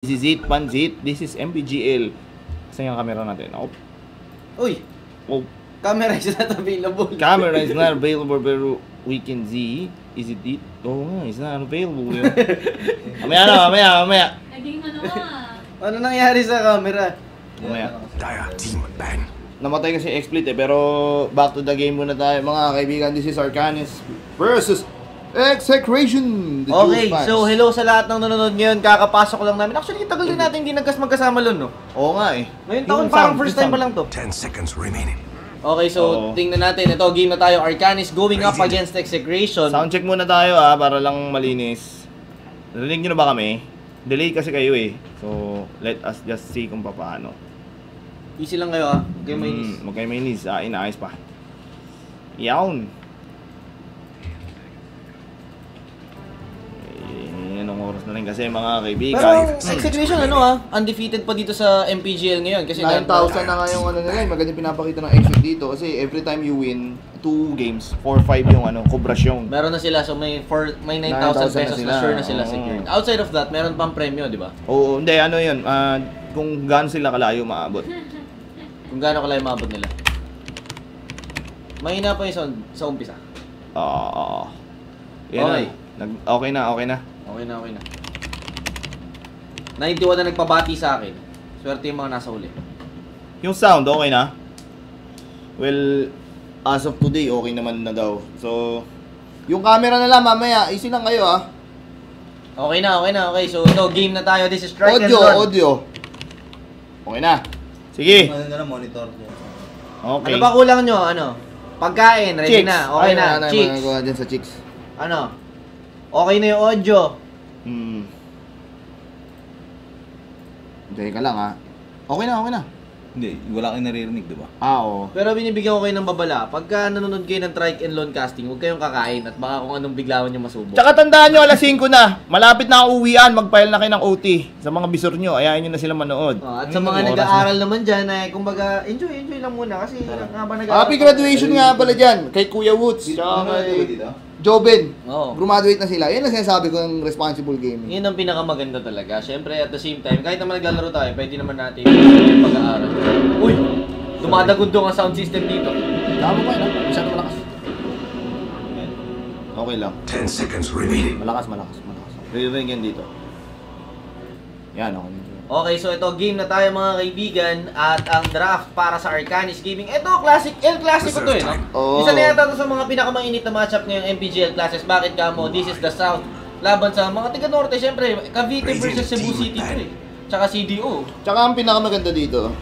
This is it, Panzit. This is MPGL. Saan yung camera natin? Oh. Uy! Oh. Camera is not available. Camera is not available pero we can see. Is it it? Oo nga, it's not available. Mamaya. Naging ano ah. Ano nangyari sa camera? Mamaya. Team ban. Namatay kasi XSplit pero back to the game muna tayo mga kaibigan. This is Arcanis versus Execration. Okay, so hello sa lahat ng nanonood ngayon. Kakapasok lang namin. Actually, tagal din natin hindi magkasama lon, no? Oo nga eh. Ngayon taon parang first time pa lang to. 10 seconds remaining. Okay, so tingnan natin. Ito, game na tayo. Arcanis going up against Execration. Soundcheck muna tayo para lang malinis. Narinig nyo na ba kami? Delay kasi kayo eh. So, let us just see kung paano. Easy lang kayo Huwag kayo mainis. Huwag kayo mainis. Inaayos pa. Yawn. Anong oras na rin kasi mga kaibigan. Pero Execration undefeated pa dito sa MPGL ngayon. Kasi 9,000 na nga yung ano nila. Maganda pinapakita ng exit dito. Kasi every time you win 2 games, 4-5 yung kobrasyon. Meron na sila, so may 9,000 pesos na sure na sila secured. Outside of that, meron pang premyo, di ba? Oo, hindi, ano yun. Kung gaano sila kalayo maabot. Kung gaano kalayo maabot nila. Mahina pa yung sound sa umpisa. Oo. Yan Okay. Okay na. Okay na. 91 na nagpabati sa akin. Swerte yung mga nasa uli. Yung sound, okay na? Well, as of today, okay naman na daw. So, yung camera na lang, mamaya, easy lang kayo Okay na. Okay, so ito, game na tayo. This is Strike and Lord. Audio. Okay na. Sige. Ano na monitor? Okay. Ano ba kulang nyo? Pagkain, ready Chicks. na. Okay na. Chicks. Ay, dyan sa chicks. Okay na yung audio. Teka lang Okay na. Hindi, wala kang naririnig, di ba? Oo. Pero binibigyan ko kayo ng babala. Pagka nanonood kayo ng Trike and Loan casting, huwag kayong kakain at baka kung anong biglawan nyo masubok. Tsaka tandaan nyo, alas 5 na. Malapit na ang uwian. Mag-file na kayo ng OT. Sa mga bisor nyo, ayayin nyo na sila manood. At sa mga nag-aaral naman dyan, kumbaga, enjoy lang muna kasi habang nag-aaral. Happy graduation nga pala dyan. Kay Kuya Woods. Tsaka kay Joben. Oo. Graduate na sila. Yan ang sinasabi ko ng responsible gaming. Yun ang pinakamaganda talaga. Siyempre, at the same time, kahit naman naglalaro tayo, pwede naman natin pag-aaral. Uy! Dumadagod doon ang sound system dito. Tama ba yun? Masyado malakas. Okay lang. 10 seconds remaining. Malakas. Rinig yan dito. Yan, okay. Okay, so ito, game na tayo mga kaibigan. At ang draft para sa Arcanis Gaming. Ito, El Clasico to no? Oh. Isa na yata to sa mga pinakamainit na matchup ngayong MPGL classes. Bakit ka mo? This is the South. Laban sa mga taga-Norte, syempre. Cavite versus Cebu City to Tsaka CDO. Tsaka ang pinakamaganda dito,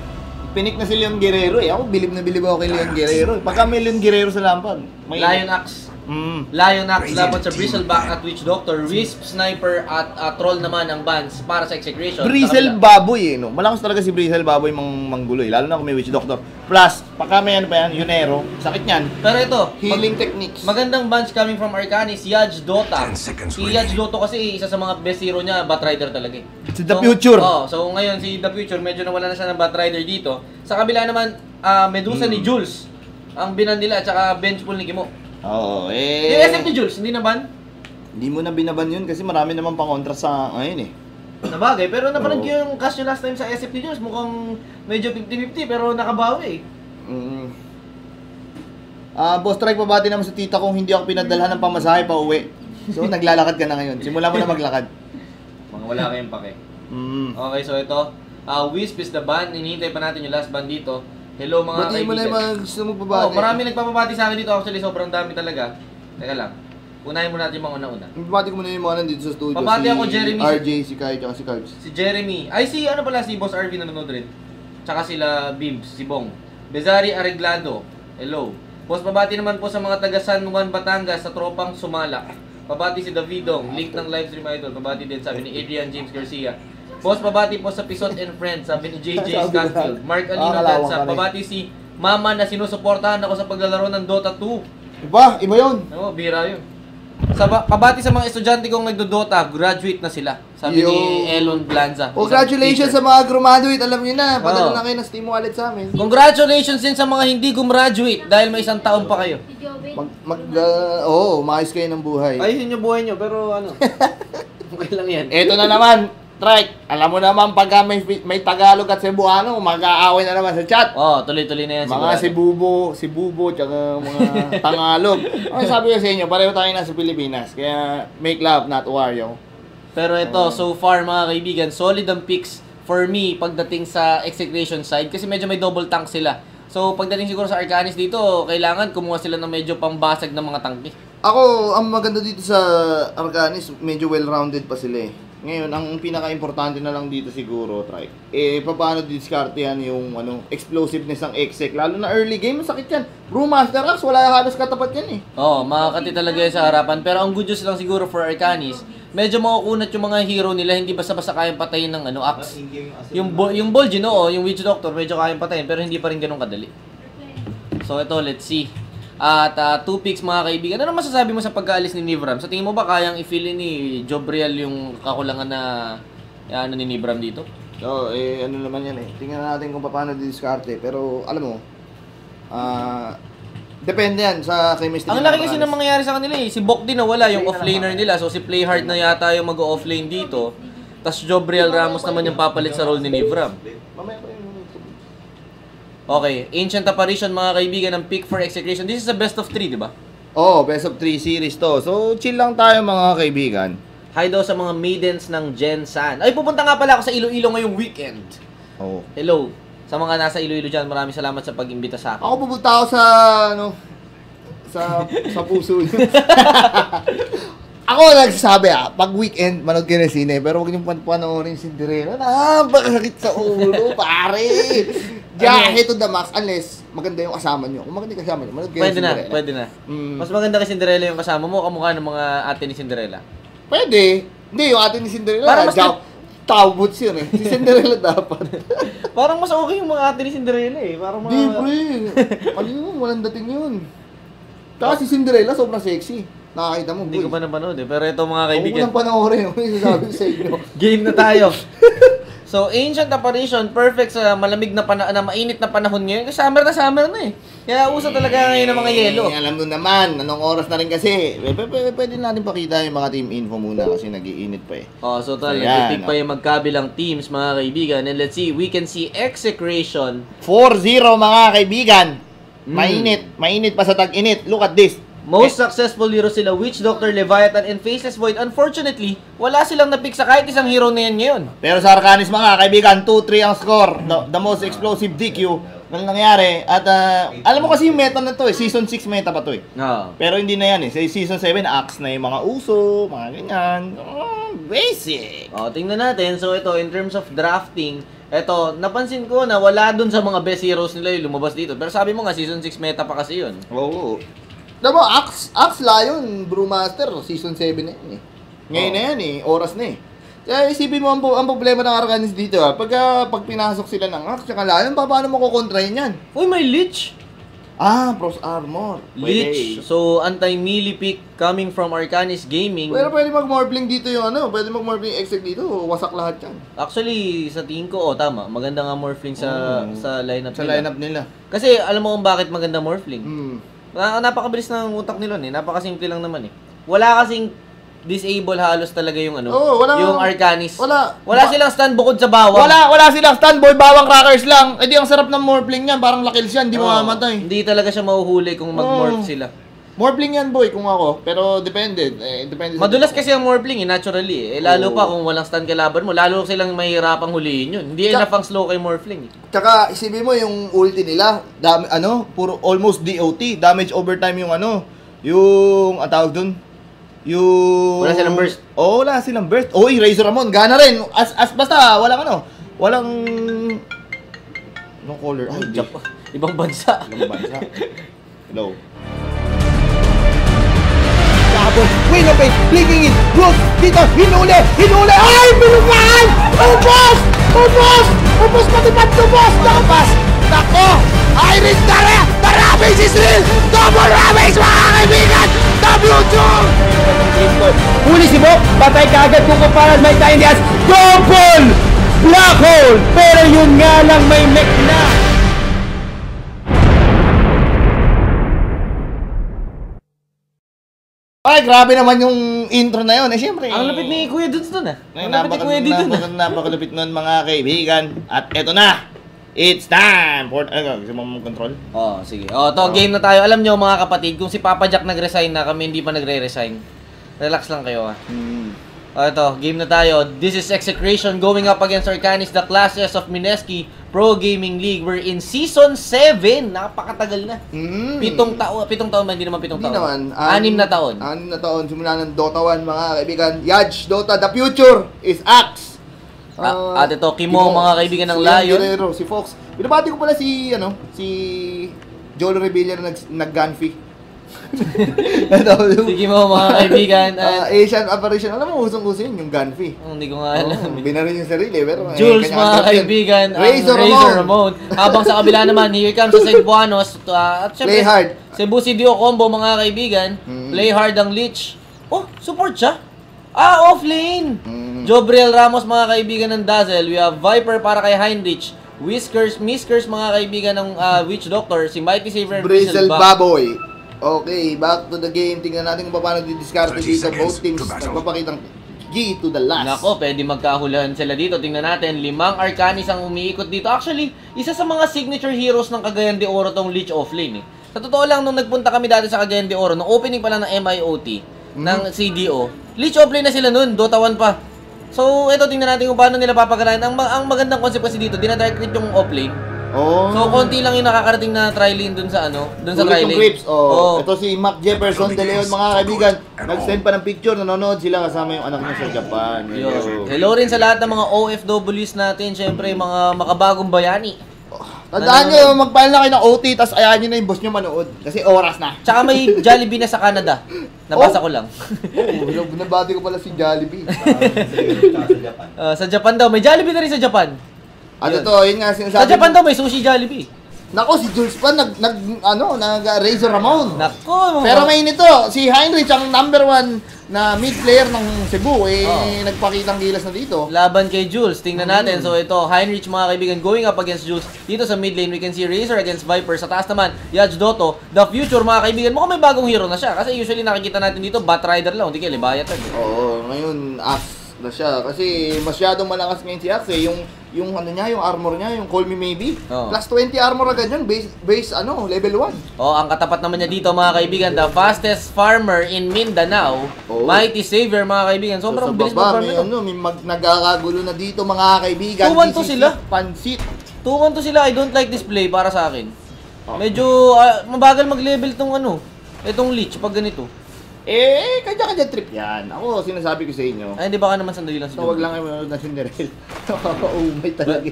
pinik na si Leon Guerrero Ako bilib na bilib ako kay Leon Guerrero Pagka may Leon Guerrero sa lampag. Lion Axe. Lion Axe laban sa Bristleback at Witch Doctor, Wisp, Sniper at Troll naman ang bans para sa Execration. Bristle Baboy no? Malakas talaga si Bristle Baboy manggulo Lalo na kung may Witch Doctor. Plus, pagka may ano pa yan, Yunero, sakit yan. Pero ito, Healing techniques. magandang bans coming from Arcanis, Yaj Dota. 10 seconds Si Yaj Dota kasi isa sa mga best hero niya, Batrider talaga It's the future. So ngayon si The Future, medyo nawala na siya ng Batrider dito. Sa kabila naman, Medusa ni Jules, ang binan nila, at saka Benchpool ni Kimo. Oo, Yung SF ni Jules, hindi na ban? Hindi mo na binaban yun kasi marami naman pangontra sa ngayon Nabagay, pero napanood ko yung cash nyo last time sa SF ni Jules, mukhang medyo 50-50 pero nakabawi Boss Strike, pabati naman sa tita kong hindi ako pinadalhan ng pamasahe pa uwi. So naglalakad ka na ngayon. Simula mo na maglakad. Mga wala kayong pake. Okay, so ito, Wisp is the ban. Hinihintay pa natin yung last ban dito. Hello mga Batiin mo na yung mga gusto magpabati. Marami nagpapabati sa akin dito. Actually, sobrang dami talaga. Teka lang. Unahin muna natin yung mga una-una. Babati ko muna yung mga nandito sa studio. Babati ako, Jeremy. RJ, si Kai, tsaka si Carbs. Si Jeremy. Ay, si Boss RV nanonood rin. Tsaka sila Bibs, si Bong. Bezari Areglado. Hello. Boss, pabati naman po sa mga taga San Juan, Batangas sa tropang Sumalak. Pabati si Davidong. Link ng livestream idol. Pabati din sabi ni Adrian James Garcia. Boss, pabati po sa Pisot and Friends, sabi ni JJ Scanfield. Mark Alino Danza, pabati si Mama na sinusuportahan ako sa paglalaro ng Dota 2. Iba yun. Oo, bira yun. Pabati sa mga estudyante kong nagdo-Dota, graduate na sila. Sabi ni Elon Blanza. Congratulations sa mga graduate, alam niyo na. Padala na kayo ng Steam Wallet sa amin. Congratulations din sa mga hindi gumraduate dahil may isang taon pa kayo. Si Joven. Maayos kayo ng buhay. Ayusin nyo buhay nyo, pero ano. Okay lang yan. Eto na naman. Trike, alam mo naman pagka may Tagalog at Cebuano, mag-aaway na naman sa chat. Tuloy-tuloy na yan. Mga si Bubo, tsaka mga Tagalog. Ay, sabi ko sa inyo, pareho tayo nasa Pilipinas. Kaya, make love, not war, yo. Pero ito, so far mga kaibigan, solid ang picks for me pagdating sa execution side kasi medyo may double tank sila. So, pagdating siguro sa Arcanis dito, kailangan kumuha sila ng medyo pambasag ng mga tangke. Ako, ang maganda dito sa Arcanis, medyo well-rounded pa sila eh. Ngayon, ang pinaka-importante na lang dito siguro, Trike, paano diskartehan yung explosiveness ng exec. Lalo na early game, masakit yan. Brewmaster Axe, wala halos katapat yan eh. Makakati talaga yan sa harapan. Pero ang good news lang siguro for Arcanis, medyo makukunat yung mga hero nila, hindi basta-basta kayang patayin ng Axe. Yung Bolgin, yung Witch Doctor, medyo kayang patayin, pero hindi pa rin ganun kadali. So ito, let's see. At 2 picks mga kaibigan. Ano masasabi mo sa pag-aalis ni Nivram? Sa tingin mo ba kayang i-fill ni Jobriel yung kakulangan na ni Nivram dito? Ano naman yan eh. Tingnan natin kung paano didiskarte. Pero alam mo, depende yan sa chemistry. Ang laki kasi ng mangyayari sa kanila eh. Si Bok din nawala yung offlaner nila. So si Playhard na yata yung mag-offlane dito. Tapos Jobriel Ramos naman yung papalit sa role ni Nivram. Mamaya pa rin. Okay, Ancient Apparition mga kaibigan ng pick for execution. This is a best of 3, di ba? Best of 3 series to. So, chill lang tayo mga kaibigan. Hi daw sa mga maidens ng Gensan. Ay, pupunta nga pala ako sa Iloilo ngayong weekend. Hello. Sa mga nasa Iloilo dyan, maraming salamat sa pag-imbita sa akin. Ako pupunta ako sa, sa puso niyo. Ako nagsasabi pag weekend, manood kayo ng sine, pero huwag niyong panoorin yung Cinderella. Napakasakit sa ulo, pare. Jahe to the max, unless maganda yung kasama niyo. Kung maganda yung kasama niyo, manood kayo ng Cinderella. Pwede na. Mas maganda kay Cinderella yung kasama mo, kamukha ng mga ate ni Cinderella. Pwede. Hindi, yung ate ni Cinderella. Para mas Tawbots yun eh. Si Cinderella dapat. Parang mas okay yung mga ate ni Cinderella eh. Parang mga... Di, pre. Ano yun? Walang dating yun. Kasi si Cinderella sobrang sexy. Nakakita mo, Hindi ko pa napanood eh. Pero ito mga kaibigan. Huwag mo nang panoorin. Huwag yung sasabi ko sa inyo. Game na tayo. So, Ancient Apparition, perfect sa malamig na mainit na panahon ngayon. Kasi summer na eh. Kaya uso talaga ngayon ng mga yelo. Alam mo naman, anong oras na rin kasi. Pwede natin pakita yung mga team info muna kasi nag-iinit pa eh. So nag-pick pa yung magkabilang teams mga kaibigan. And let's see, we can see Execration. 4-0 mga kaibigan. Mainit pa sa tag-init. Look at this. Most successful hero sila, Witch Doctor, Leviathan, and Faceless Void. Unfortunately, wala silang napick sa kahit isang hero na yan ngayon. Pero sa Arcanis mga kaibigan, 2-3 ang score. The most explosive DQ na nangyari. At alam mo kasi yung meta na to eh. Season 6 meta pa to eh. Pero hindi na yan eh. Sa Season 7, Axe na yung mga uso, mga ganyan. Basic. Tingnan natin. So ito, in terms of drafting, eto, napansin ko na wala dun sa mga best heroes nila yung lumabas dito. Pero sabi mo nga, Season 6 meta pa kasi yun. Oo. Diba, Axe Lion, Brewmaster, Season 7 na yan eh. Ngayon na yan eh, oras na eh. Kaya isipin mo ang problema ng Arcanis dito pag pinasok sila ng Axe tsaka Lion, paano mo kukontrahin yan? Uy, may Lich! Pros Armor. Lich. So, anti-melee pick coming from Arcanis Gaming. Pero pwede mag-Morbling dito yung pwede mag-Morbling exec dito, wasak lahat yan. Actually, sa tingin ko, tama. Maganda nga Morphling sa lineup sa nila. lineup nila. Kasi, alam mo kung bakit maganda Morphling? Napakabilis ng utak nila eh. Napakasimple lang naman eh. Wala kasing disable halos talaga yung yung Arcanis. Wala silang stand bukod sa bawang. Wala silang stand, boy, bawang crackers lang. Eh di ang sarap ng Morphling yan, parang lakils yan, hindi mamamatay. Hindi talaga siya mahuhuli kung mag-morph sila. Morphling yan, boy, kung ako. Pero depende. Depende Madulas kasi ang Morphling naturally eh. Lalo pa kung walang stand kalaban mo, lalo silang mahihirapang huliin yun. Hindi enough ang slow kay Morphling eh. Tsaka isipin mo yung ulti nila, puro almost DOT, damage overtime yung yung ang tawag dun, yung wala silang burst. Wala silang burst. Razor Ramon, gana rin. Basta walang no color. Ibang bansa. Hello. Win of it, blinking it, Brooks, dito, hinuli, ay, binugaan! Ubos, pati patubos, nakapas, nako, Iris Dara, the Ravage is real, double Ravage, mga kaibigan, W2! Huli si Bok, patay kaagad kung kaparan may Tiny as double black hole, pero yun nga lang may mech na. Ay, grabe naman yung intro na yun. Eh, siyempre. Ang lapit ni Kuya Dudes dun ah. Ay, Ang lapit ni Kuya Dudes dun ah. napakalupit nun mga kaibigan. At eto na. It's time for... Ano, gusto mo control? Oh, sige. Oh, to game na tayo. Alam nyo mga kapatid, kung si Papa Jack nag-resign na, kami hindi pa nagre-resign. Relax lang kayo ah. Oh, ito, game na tayo. This is Execration going up against Arcanis, the classes of Mineski Pro Gaming League. We're in Season 7. Napakatagal na. 7 taon ba? Hindi naman 7 taon. Hindi naman. 6 na taon. 6 na taon. Simula ng Dota 1, mga kaibigan. Yaj, Dota, the future is Axe. At ito, Kimo, mga kaibigan ng Lion. Guerrero, si Fox. Binabati ko pala si Joel Rebellion nag-gunfee. Sige mo mga kaibigan. Asian apparition. Alam mo, usong-uso yun, yung gunfee. Hindi ko nga alam. Binaril yung sarili, pero... Jules, mga kaibigan, Razor Ramon. Habang sa kabila naman, here comes sa Cebuanos. At syempre, Play hard. Cebu Sidio combo, mga kaibigan. Play hard ang Lich. Oh, support siya. Off-lane. Jobriel Ramos, mga kaibigan ng Dazzle. We have Viper para kay Heinrich. Miskers, mga kaibigan ng Witch Doctor. Si Mighty Saver Bristle Baboy. Okay, back to the game. Tingnan natin kung paano didiscard dito. Both teams nagpapakitang G to the last. Nako, pwede magkahuluhan sila dito. Tingnan natin, 5 Arcanis ang umiikot dito. Actually, isa sa mga signature heroes ng Cagayan de Oro tong Lich offlane eh. Sa totoo lang, nung nagpunta kami dati sa Cagayan de Oro, nung opening pa lang ng MIOT, ng CDO, Lich offlane na sila nun, Dota 1 pa. So, ito, tingnan natin kung paano nila papagalayan. Ang magandang concept kasi dito, dinadirect rip yung offlane. Oh. So, konti lang yung nakakarating na tri-lane dun sa dun sa Ulit yung tri-lane. clips. Oh. Ito si Mac Jefferson de Leon, mga kaibigan. Nag-send pa ng picture, nanonood sila kasama yung anak niya sa Japan. Hello rin sa lahat ng mga OFWs natin, syempre mga makabagong bayani. Tandaan nyo, mag-file na kayo ng OT, tapos ayahan nyo na yung boss nyo manood. Kasi oras na. Tsaka may Jollibee na sa Canada. Nabasa ko lang. Nabati ko pala si Jollibee. Sa Japan daw, may Jollibee na rin sa Japan. At ito, yun nga sinasabi. Sa Japan daw may sushi Jollibee. Nako, si Jules pa nag-Razor Ramon. Nako. Pero may nito, si Heinrich ang number 1 na mid player ng Cebu, nagpakitang gilas na dito. Laban kay Jules, tingnan natin. So ito, Heinrich, mga kaibigan, going up against Jules. Dito sa mid lane, we can see Razor against Viper. Sa taas naman, Yaj Dotto, the future, mga kaibigan. Mukhang may bagong hero na siya. Kasi usually nakikita natin dito, Batrider lang. Hindi kaya Libayatan. Oo, ngayon, Axe na siya. Kasi masyadong malakas ngayon si Axe. Yung armor niya, yung Call Me Maybe. Plus 20 armor agad yun, base level 1. Ang katapat naman niya dito, mga kaibigan, the fastest farmer in Mindanao, Mighty Savior, mga kaibigan. Sobrang bilis mag-farm ito. May nagkakagulo na dito, mga kaibigan. 2-1 to sila. Pansit. 2-1 to sila. I don't like this play para sa akin. Medyo mabagal mag-level itong Lich pag ganito. Kanya-kanya trip yan. Ako, sinasabi ko sa inyo. Ay, hindi baka naman sandali lang si Huwag lang kayo manood na Cinderella. Nakaka-umay talaga.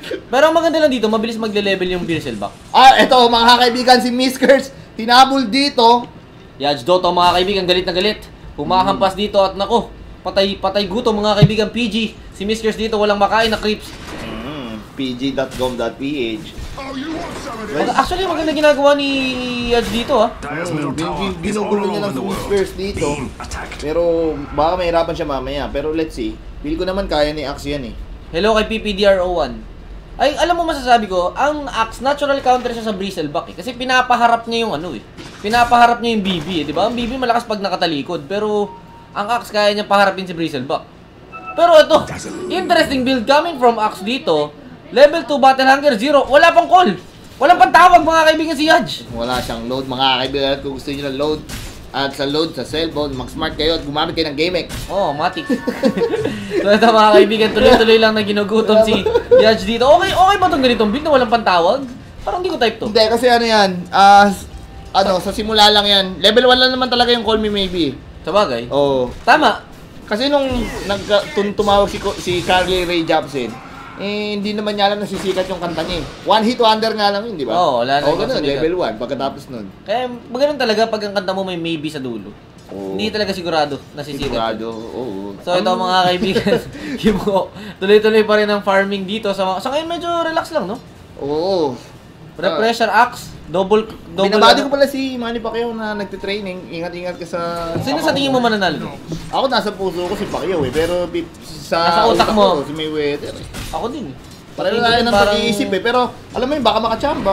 Pero ang maganda lang dito, mabilis magle-level yung Beerselback. Eto mga kaibigan, si Miskers, hinabol dito. Yaj Dotto, mga kaibigan, galit na galit. Humahampas dito at nako, patay gutom, mga kaibigan. PG, si Miskers dito, walang makain na creeps. pg.com.ph. Actually, maganda ginagawa ni Yaj dito, Ginugulo niya lang si Miskers dito. Pero baka mahirapan siya mamaya. Pero let's see. Feel ko naman kaya ni Axe yan eh. Hello kay PPDRO1. Ay, alam mo masasabi ko, ang Axe natural counter siya sa Bristleback Kasi pinapaharap niya yung Pinapaharap niya yung BB di ba? Ang BB malakas pag nakatalikod, pero ang Axe kaya niya paharapin si Bristleback. Pero ito, interesting build coming from Axe dito. Level 2 Battle Hunger 0, wala pang call. Walang pantawag, mga kaibigan, si Yaj. Wala siyang load, mga kaibigan. Kung gusto niyo ng load, at sa load sa cellphone, mag-smart kayo at gumamit kayo ng GameX. Matik. So ito, mga kaibigan, tuloy-tuloy lang na ginugutom si Yaj dito. Okay ba itong ganitong build na walang pantawag? Parang hindi ko type to. Hindi, kasi sa simula lang yan. Level 1 lang naman talaga yung Call Me Maybe. Sabagay. Oo. Tama. Kasi nung tumawag si Carly Rae Jepsen, hindi naman niya alam na sisikat yung kanta niya. One hit wonder nga lang yun, di ba? Wala na. Ganun, level 1, pagkatapos nun. Kaya maganon talaga pag ang kanta mo may maybe sa dulo. Hindi talaga sigurado na sisikat. Oo. So ito, mga kaibigan, tuloy-tuloy pa rin ang farming dito. Sa ngayon medyo relax lang, no? Oo. Pressure Axe, double. Binabati ko pala si Manny Pacquiao na nagtitraining. Ingat-ingat ka sa... Sino sa tingin mo mananalo? Ako nasa puso ko si Pacquiao pero nasa utak mo. Si Mayweather. Ako din. Pareho tingin ko tayo din ng parang- pag-iisip eh. Pero alam mo yun, baka makachamba.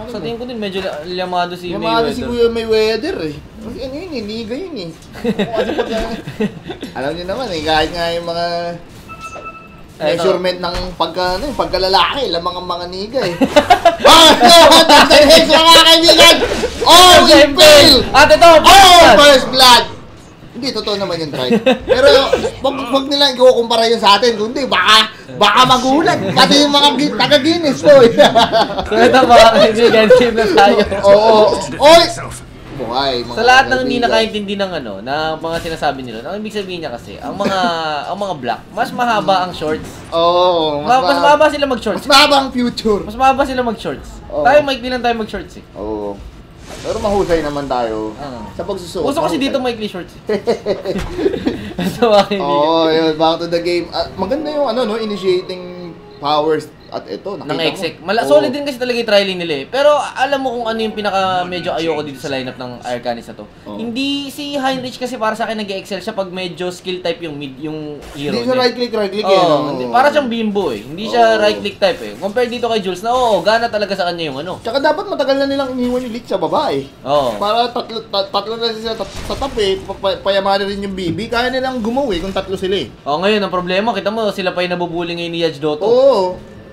Sa tingin ko din medyo lamado si Yung mga si Mayweather. Kuya Mayweather eh. Kasi ano yun eh, liga yun eh. Kasi pag, alam niyo naman eh, kahit nga yung mga measurement ng pagkalalaki, lang mga niga eh. Next mga kaibigan! Oh, Impel! At ito, Oh, first blood! Hindi, totoo naman yun, Try. Pero wag nila ikukumpara yun sa atin. Kundi, baka magulat. Pati yung mga taga-Guinness ko eh. So ito mga kaibigan, team na tayo. Oo. Oy! Itself. Buhay, mga Sa lahat ng hindi kaibigan. nakaintindi ng ng mga sinasabi nila, ang ibig sabihin niya kasi, ang mga black, mas mahaba ang shorts. Oo. Mas mahaba sila mag-shorts. Mas mahaba ang future. Mas mahaba sila mag-shorts. Oo. Tayo, maikli lang tayo mag-shorts eh. Oo. Pero mahusay naman tayo Oo. sa pagsusuot. Uso kasi mahusay. dito maikli shorts eh. Ito mga kaibigan. Oo, yun. Back to the game. Maganda yung initiating powers at ito. Ng Nakita exec. mo. Solid din kasi talaga yung trialing nila eh. Pero alam mo kung ano yung pinaka medyo ayoko dito sa lineup ng Arcanis na to. Oo. Hindi si Heinrich kasi para sa akin nag-excel siya pag medyo skill type yung mid, yung hero. Hindi siya niya. right click eh. Oo, hindi. Para siyang bimbo eh. Hindi siya Oo. right click type eh. Compare dito kay Jules na gana talaga sa kanya yung ano. Tsaka dapat matagal na nilang iniwan yung leak sa baba eh. Oo. Para tatlo na sila sa top eh. Payamanin rin yung BB. Kaya nilang gumawa eh kung tatlo sila eh. Ngayon ang problema, kita mo sila pa yung nabubuli ngayon ni Yaj Dotto. Oo.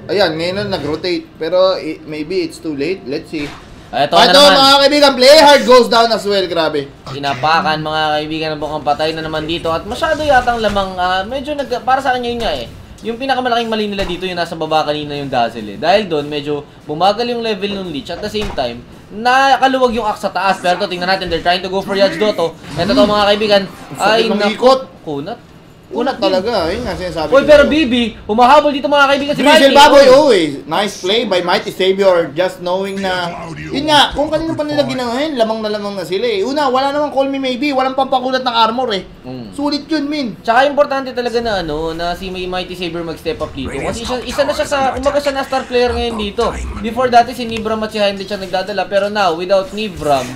Ayan, ngayon na nag-rotate. Pero maybe it's too late. Let's see. Ito na Ito naman. mga kaibigan, play hard goes down as well. Grabe. Inapakan mga kaibigan ng bukang patay na naman dito at masyado yatang lamang medyo para sa kanya yun nga eh. Yung pinakamalaking mali nila dito yung nasa baba kanina yung Dazzle eh. Dahil doon medyo bumagal yung level ng Leech at the same time nakaluwag yung axe sa taas. Pero to tingnan natin, they're trying to go for Yaj Dotto. Ito to mga kaibigan. Ay Sakit ng naku. ikot. Kunat. Kunat talaga. Yun nga sinasabi Uy, ko. pero Bibi, humahabol dito mga kaibigan si Drizzle Mikey. Baboy, nice play by Mighty Savior. Just knowing na, yun nga, kung kanino pa nila ginawain, lamang na sila eh. Una, wala namang call me maybe, walang pampakulat ng armor eh. Sulit yun, min. Tsaka importante talaga na na si Mighty Saber mag-step up dito. Kasi isa na siya sa, umaga siya na star player ngayon dito. Before dati si Nibram at si Heinrich siya nagdadala, pero now, without Nibram,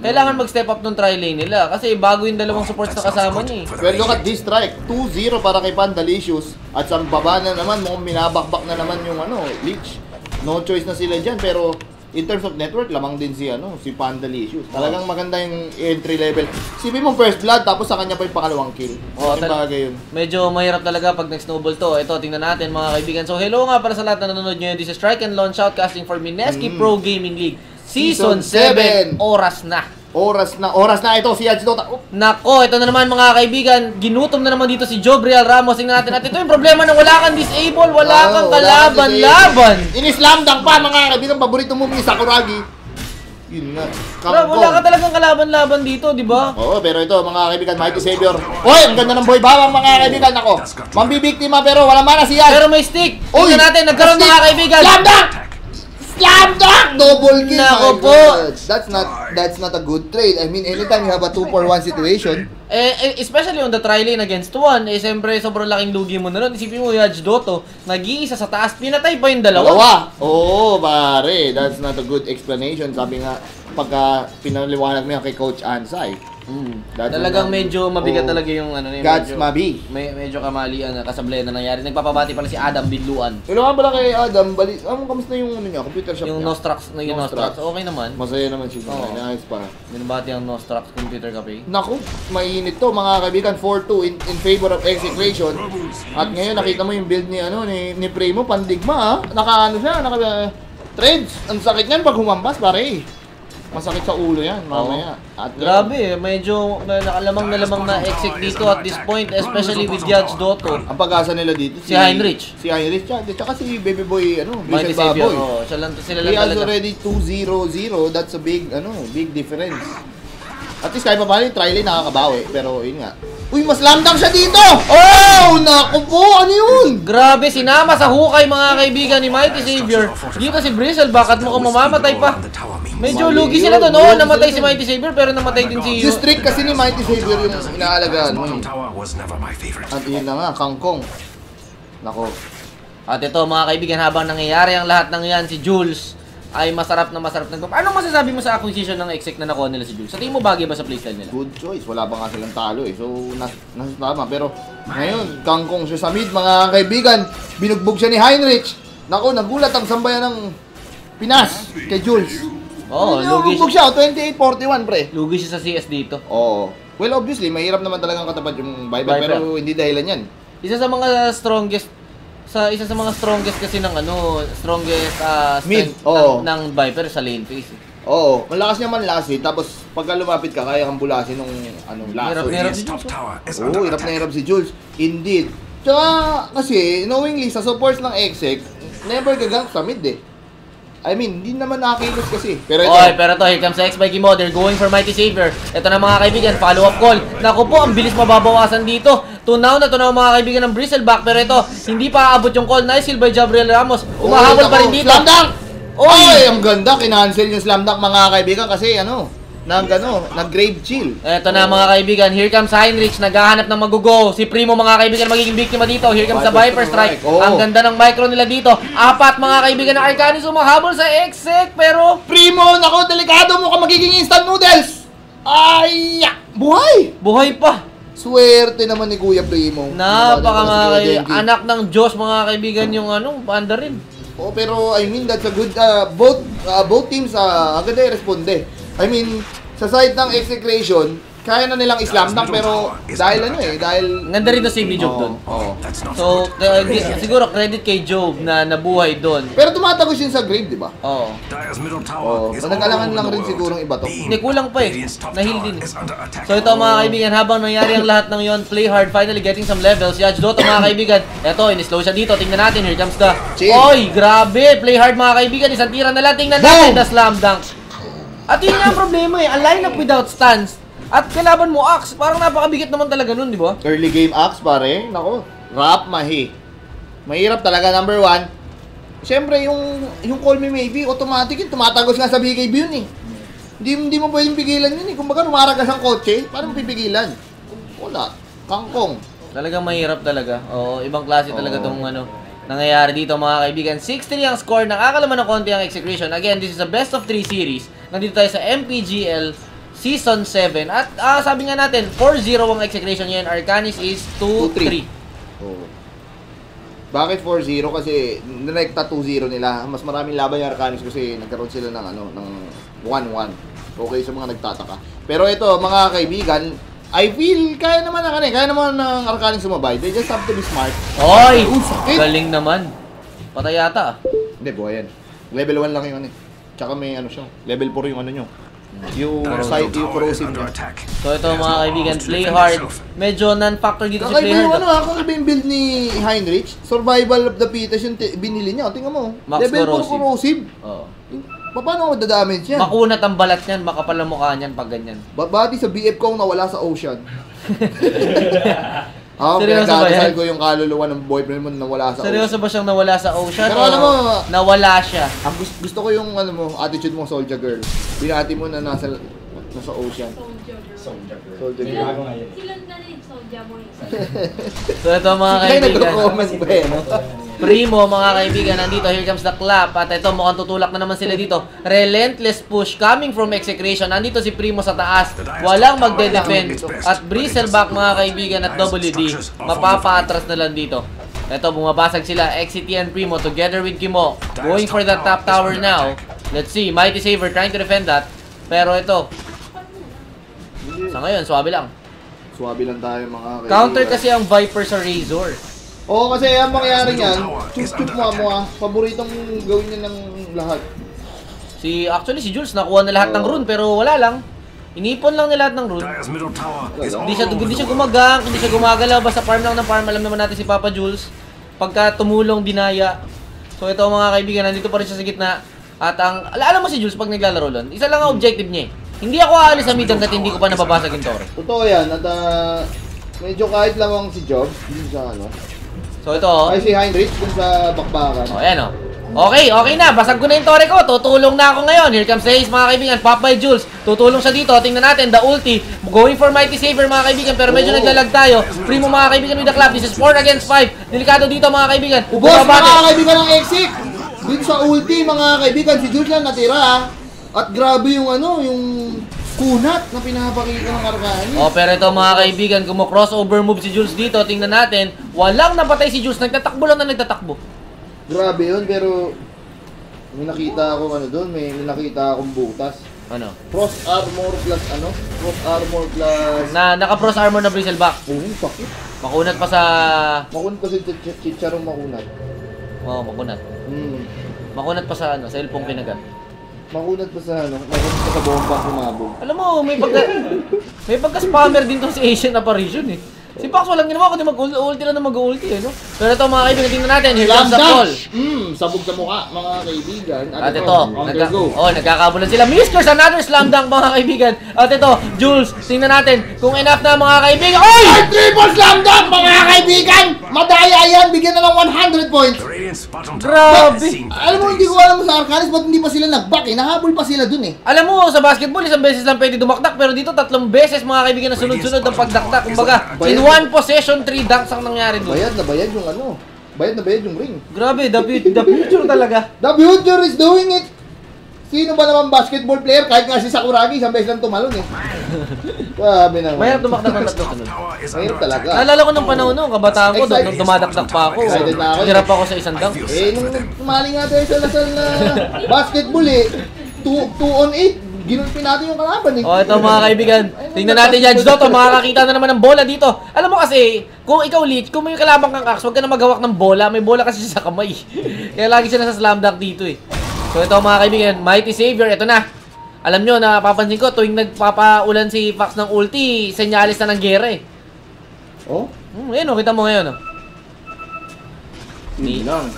kailangan mag-step up nung tri lane nila. Kasi bago yung dalawang supports na kasama niya eh. Well, look at this strike. 2-0 para kay Pandalicious. At sa baba na naman, mukhang binabakbak na naman yung Leech. No choice na sila dyan, pero in terms of network, lamang din si Pandalicious. Talagang maganda yung entry level. Sibi mong first blood, tapos sa kanya pa yung pangalawang kill. Bagay yun. Medyo mahirap talaga pag nag-snowball to. Ito, tingnan natin mga kaibigan. So, hello nga para sa lahat na nanonood nyo. This is Strike and Launch Outcasting for Mineski Pro Gaming League. Season 7, oras na. Oras na ito si Yaj Dotto. Nako, ito na naman mga kaibigan. Ginutom na naman dito si Jobriel Ramos. Tingnan natin. At ito yung problema na wala kang disable, wala kang kalaban-laban. Ini-slam dunk pa mga kaibigan. Paborito mo ni Sakuragi. Yun nga. Wala ka talagang kalaban-laban dito, di ba? Oo, pero ito mga kaibigan, Mighty Savior. Hoy, ang ganda ng boy bawang mga kaibigan. Ako, mambibiktima pero wala mana si Yaj. Pero may stick. Uy, Tingnan natin, nagkaroon stick. mga kaibigan. Slam dunk! Slam dunk! Double kill, Nako my po. God. That's not a good trade. I mean, anytime you have a 2-for-1 situation. Especially on the tri lane against 1, siyempre sobrang laking lugi mo na nun. Isipin mo, Yaj Dotto, nag-iisa sa taas, pinatay pa yung dalawa. Oo, pare. That's not a good explanation. Sabi nga, pagka pinaliwanag mo yan kay Coach Ansay. Talagang medyo mabigat talaga yung Gods Mabi. Medyo kamalian na kasablay na nangyari. Nagpapabati pala si Adam Binluan. Hello nga pala kay Adam, kamusta yung computer shop Yung niya? Nostrax na yung Nostrax. Okay naman. Masaya naman siya. Oo. Nice pa. Binabati ang Nostrax Computer Cafe. Naku, mainit to mga kaibigan. 4-2 in favor of execution. At ngayon nakita mo yung build ni Primo, pandigma siya, trades. Ang sakit niyan pag humampas pare. Masakit sa ulo yan mamaya. At Grabe, medyo nakalamang na exec dito at this point, especially with Yaj Dotto. ang pag-asa nila dito Si Heinrich. Si Heinrich tsaka si Baby Boy Mighty Drizzle Savior. Baboy. Sila He lang has talaga. already 2-0-0. That's a big difference. At least kahit pa paano yung tri-lane nakakabawi. Pero yun nga. Uy, mas lamdang siya dito! Oh! Naku po! Ano yun? Grabe, sinama sa hukay mga kaibigan ni Mighty Savior. Dito si Bristle, bakit mukhang mamamatay pa? Medyo lugi sila doon. Oo, namatay si Mighty Savior pero namatay din si Yung streak kasi ni Mighty Savior yung inaalagaan mo. Tower was never my favorite. At yun na nga, kangkong. Nako. At ito mga kaibigan, habang nangyayari ang lahat ng yan, si Jules ay masarap na Anong masasabi mo sa acquisition ng exec na nakuha nila si Jules? Sa tingin mo bagay ba sa playstyle nila? Good choice. Wala pa nga silang talo eh. So, nasa tama. Pero ngayon, kangkong siya sa mid, mga kaibigan. Binugbog siya ni Heinrich. Naku, nagulat ang sambayan ng Pinas kay Jules. Oo, lugi Lugi siya, 28-41 pre. Lugi siya sa CS dito. Oo. Well, obviously, mahirap naman talagang katapat yung Viper, Viper. pero hindi dahilan yan. Isa sa mga strongest kasi ng strongest Mid, strength oo. ng Viper sa lane phase. Oo, malakas niya man last tapos pagka lumapit ka, kaya kang bulasin nung lasso. Hirap Radiant's si top Jules. tower is Oo, under hirap na attack. hirap si Jules. Indeed. Tsaka, kasi, knowingly, sa supports ng Exec, never gagang sa mid eh. I mean, hindi naman nakakilos kasi. Pero ito, Oy, pero to, here comes the X by Kimo. They're going for Mighty Savior. Ito na mga kaibigan, follow-up call. Naku po, ang bilis mababawasan dito. Tunaw mga kaibigan ng Bristleback. Pero ito, hindi pa aabot yung call. Nice heal by Jabriel Ramos. Umahabol pa rin dito. Slam dunk! Oy! Oy, ang ganda. Kinancel yung slam dunk mga kaibigan kasi nag-grave chill. Ito na mga kaibigan, here comes Heinrich, naghahanap ng magugo. Si Primo mga kaibigan magiging biktima dito. Here comes the Viper Strike. Oo. Ang ganda ng micro nila dito. Apat mga kaibigan ng Arcanis umahabol sa Exec pero Primo, nako, delikado mo ka magiging instant noodles. Ay, buhay! buhay pa. Swerte naman ni Kuya Primo. Napaka mga Kuya kaibigan, Denki. anak ng Diyos mga kaibigan yung panda rin. Oh, pero I mean that's a good both teams agad ay responde. I mean sa side ng execution, kaya na nilang islam dunk pero dahil dahil Ang ganda rin na save ni Job doon. Oh. That's not So, siguro credit kay Job na nabuhay doon. Pero tumatagos yun sa grave, di ba? Oo. Dire's middle Oh, tower is nag-alangan all lang over rin the sigurong world. iba to. Hindi, kulang pa eh. Radiant's top Nahil tower din. is under attack. So ito mga kaibigan, habang nangyari ang lahat ng yon, play hard, finally getting some levels. Si Ajdoto mga kaibigan, eto, in-slow siya dito, tingnan natin, here comes the... Chill. Oy, grabe, play hard mga kaibigan, isang tira na lang, tingnan natin, the slam dunk. At yun nga ang problema eh, a lineup without stance, at kalaban mo Axe, parang napakabigat naman talaga nun, di ba? Early game axe pare. Nako, rap mahi. Mahirap talaga number 1. Siyempre yung call me maybe automatic yun, tumatagos nga sa BKB yun eh. Hindi mo pwedeng pigilan yun eh. Kumbaga rumaragas ang kotse, paano mo pipigilan? Wala. Kangkong. Talagang mahirap talaga. Oo, ibang klase talaga tong nangyayari dito mga kaibigan. 6-3 ang score, nakakalaman ng konti ang execution. Again, this is a best of 3 series. Nandito tayo sa MPGL Season 7. At sabi nga natin, 4-0 ang execution ngayon. Arcanis is 2-3. Oh. Bakit 4-0? Kasi nirekta 2-0 nila. Mas maraming laban yung Arcanis kasi nagkaroon sila ng 1-1. Okay sa mga nagtataka. Pero ito, mga kaibigan, I feel kaya naman ng Arcanis sumabay. They just have to be smart. Oy! Sakit! Galing naman. Patay yata. Hindi, buhay yan. Level 1 lang yung Tsaka may siya. Level 4 yung nyo. Yung Dire's side, middle yung tower is corrosive under niya. attack. So ito mga kaibigan, to play defend hard. itself. Medyo non-factor dito si play Kakaiba yung hard. kakaiba yung build ni Heinrich. Survival of the fittest yung binili niya. Tingnan mo. Max Level 4 corrosive. corrosive. Oo. Paano ako dadamage yan? Makunat ang balat niyan, makapal ang mukha niyan pag ganyan. Bati sa BF ko nawala sa ocean. Seryoso ba pinagdadasal yan? ko yung kaluluwa ng boyfriend mo na nawala sa Seryoso ba siyang nawala sa ocean? Pero alam mo, nawala siya. ang gusto ko yung attitude mo, soldier girl. Binati mo na nasa ocean. Soldier girl. Silang na rin, Soldier Boy. So ito mga Kaya kaibigan. nagko-comment ba eh, no? Primo mga kaibigan, nandito, here comes the clap. At ito, mukhang tutulak na naman sila dito. Relentless push coming from execration. Nandito si Primo sa taas. Walang magde-defend. At Bristleback mga kaibigan at WD, mapapa-atras na lang dito. Ito, bumabasag sila. XCT and Primo together with Kimo. Going for the top tower now. Let's see, Mighty Saver trying to defend that. Pero ito, sa ngayon, swabe lang. Swabe lang tayo mga kaibigan. Counter kasi ang Viper sa Razor. Oo, kasi ang mangyari niyan, chup-chup mo paboritong gawin niya ng lahat. Actually si Jules nakuha na lahat ng rune pero wala lang. Inipon lang nila lahat ng rune. Dire's middle tower is all Hindi siya over the gumagang, hindi siya gumagalaw, basta farm lang ng farm. Alam naman natin si Papa Jules. Pagka tumulong, dinaya. So ito mga kaibigan, nandito pa rin siya sa gitna. At alam mo si Jules pag naglalaro lang, isa lang ang objective niya eh. Hindi ako aalis sa mid hanggat hindi ko pa nababasag yung Tore. Totoo yan, at medyo kahit lamang si Job, hindi sa So ito oh. Ay si Heinrich dun sa bakbakan. Oh, ayan oh. Okay na. Basag ko na yung Tore ko. Tutulong na ako ngayon. Here comes the ace, mga kaibigan. Pop by Jules. Tutulong siya dito. Tingnan natin. The ulti. Going for Mighty Saver, mga kaibigan. Pero medyo naglalag tayo. Primo, mga kaibigan, with the clap. This is 4 against 5. Delikado dito, mga kaibigan. Ubos mga kaibigan ng exit! Dito sa ulti, mga kaibigan, si Jules lang natira. At grabe yung yung kunat na pinapakita ng Arcanis. Oh, pero ito mga kaibigan, crossover move si Jules dito. Tingnan natin. Walang napatay si Jules. Nagtatakbo lang na nagtatakbo. Grabe yun, pero may nakita akong ano doon, may nakita akong butas. Ano? Cross armor plus ano? Cross armor plus... Naka-pros armor na bristleback. Bakit? Makunat pa sa... Makunat pa si Chicharong makunat. Oo, makunat. Makunat pa sa ano, sa ilpong pinagat. Makunat pa sa ano, makunat pa sa bombang kumabog. Alam mo, may pagka-spammer din tong si Asian Apparition eh. Si Pax walang ginawa kundi mag-ulti lang na mag-ulti eh, no? Pero ito mga kaibigan, tingnan natin, here comes the call. Sabog sa mukha, mga kaibigan. At ito, nagkakabulan sila. Miskers, another slam dunk mga kaibigan. At ito, Jules, tingnan natin kung enough na mga kaibigan. Oy! Triple slam dunk mga kaibigan! Madaya yan, bigyan na ng 100 points. The Radiant's bottom tower Grabe! has seen Alam mo, hindi ko alam sa Arcanis, ba't hindi pa sila nag-back eh? Nahabol pa sila dun eh. Alam mo, sa basketball, isang beses lang pwede dumakdak. Pero dito, 3 beses mga kaibigan na sunod-sunod ang pagdakdak. Kumbaga, in one possession, 3 dunks ang nangyari doon. Bayad na bayad yung ano. Bayad na bayad yung ring. Grabe, the future talaga. The future is doing it! Sino ba naman basketball player? Kahit nga si Sakuragi, isang beses lang tumalon eh. Grabe naman. Mahirap dumakdak ng 3 sunod. tower is Mahirap under talaga. Naalala ko nung panahon nung kabataan ko, nung dumadakdak pa ako. Excited na ako. Hirap ako sa isang dunk. Nung tumali nga tayo sa Lasal na basketball eh. 2 on 8. Ginulpi natin yung kalaban eh. O, ito mga kaibigan. Tingnan natin yan, Dotto. Makakakita na naman ng bola dito. Alam mo kasi, kung ikaw Leech, kung may kalabang kang axe, huwag ka na maghawak ng bola. May bola kasi sa kamay. Kaya lagi siya nasa slam dunk dito eh. So ito mga kaibigan, Mighty Savior, ito na. Alam nyo, napapansin ko, tuwing nagpapaulan si Fox ng ulti, senyalis na ng gera eh. Oh? Ayan o, kita mo ngayon o.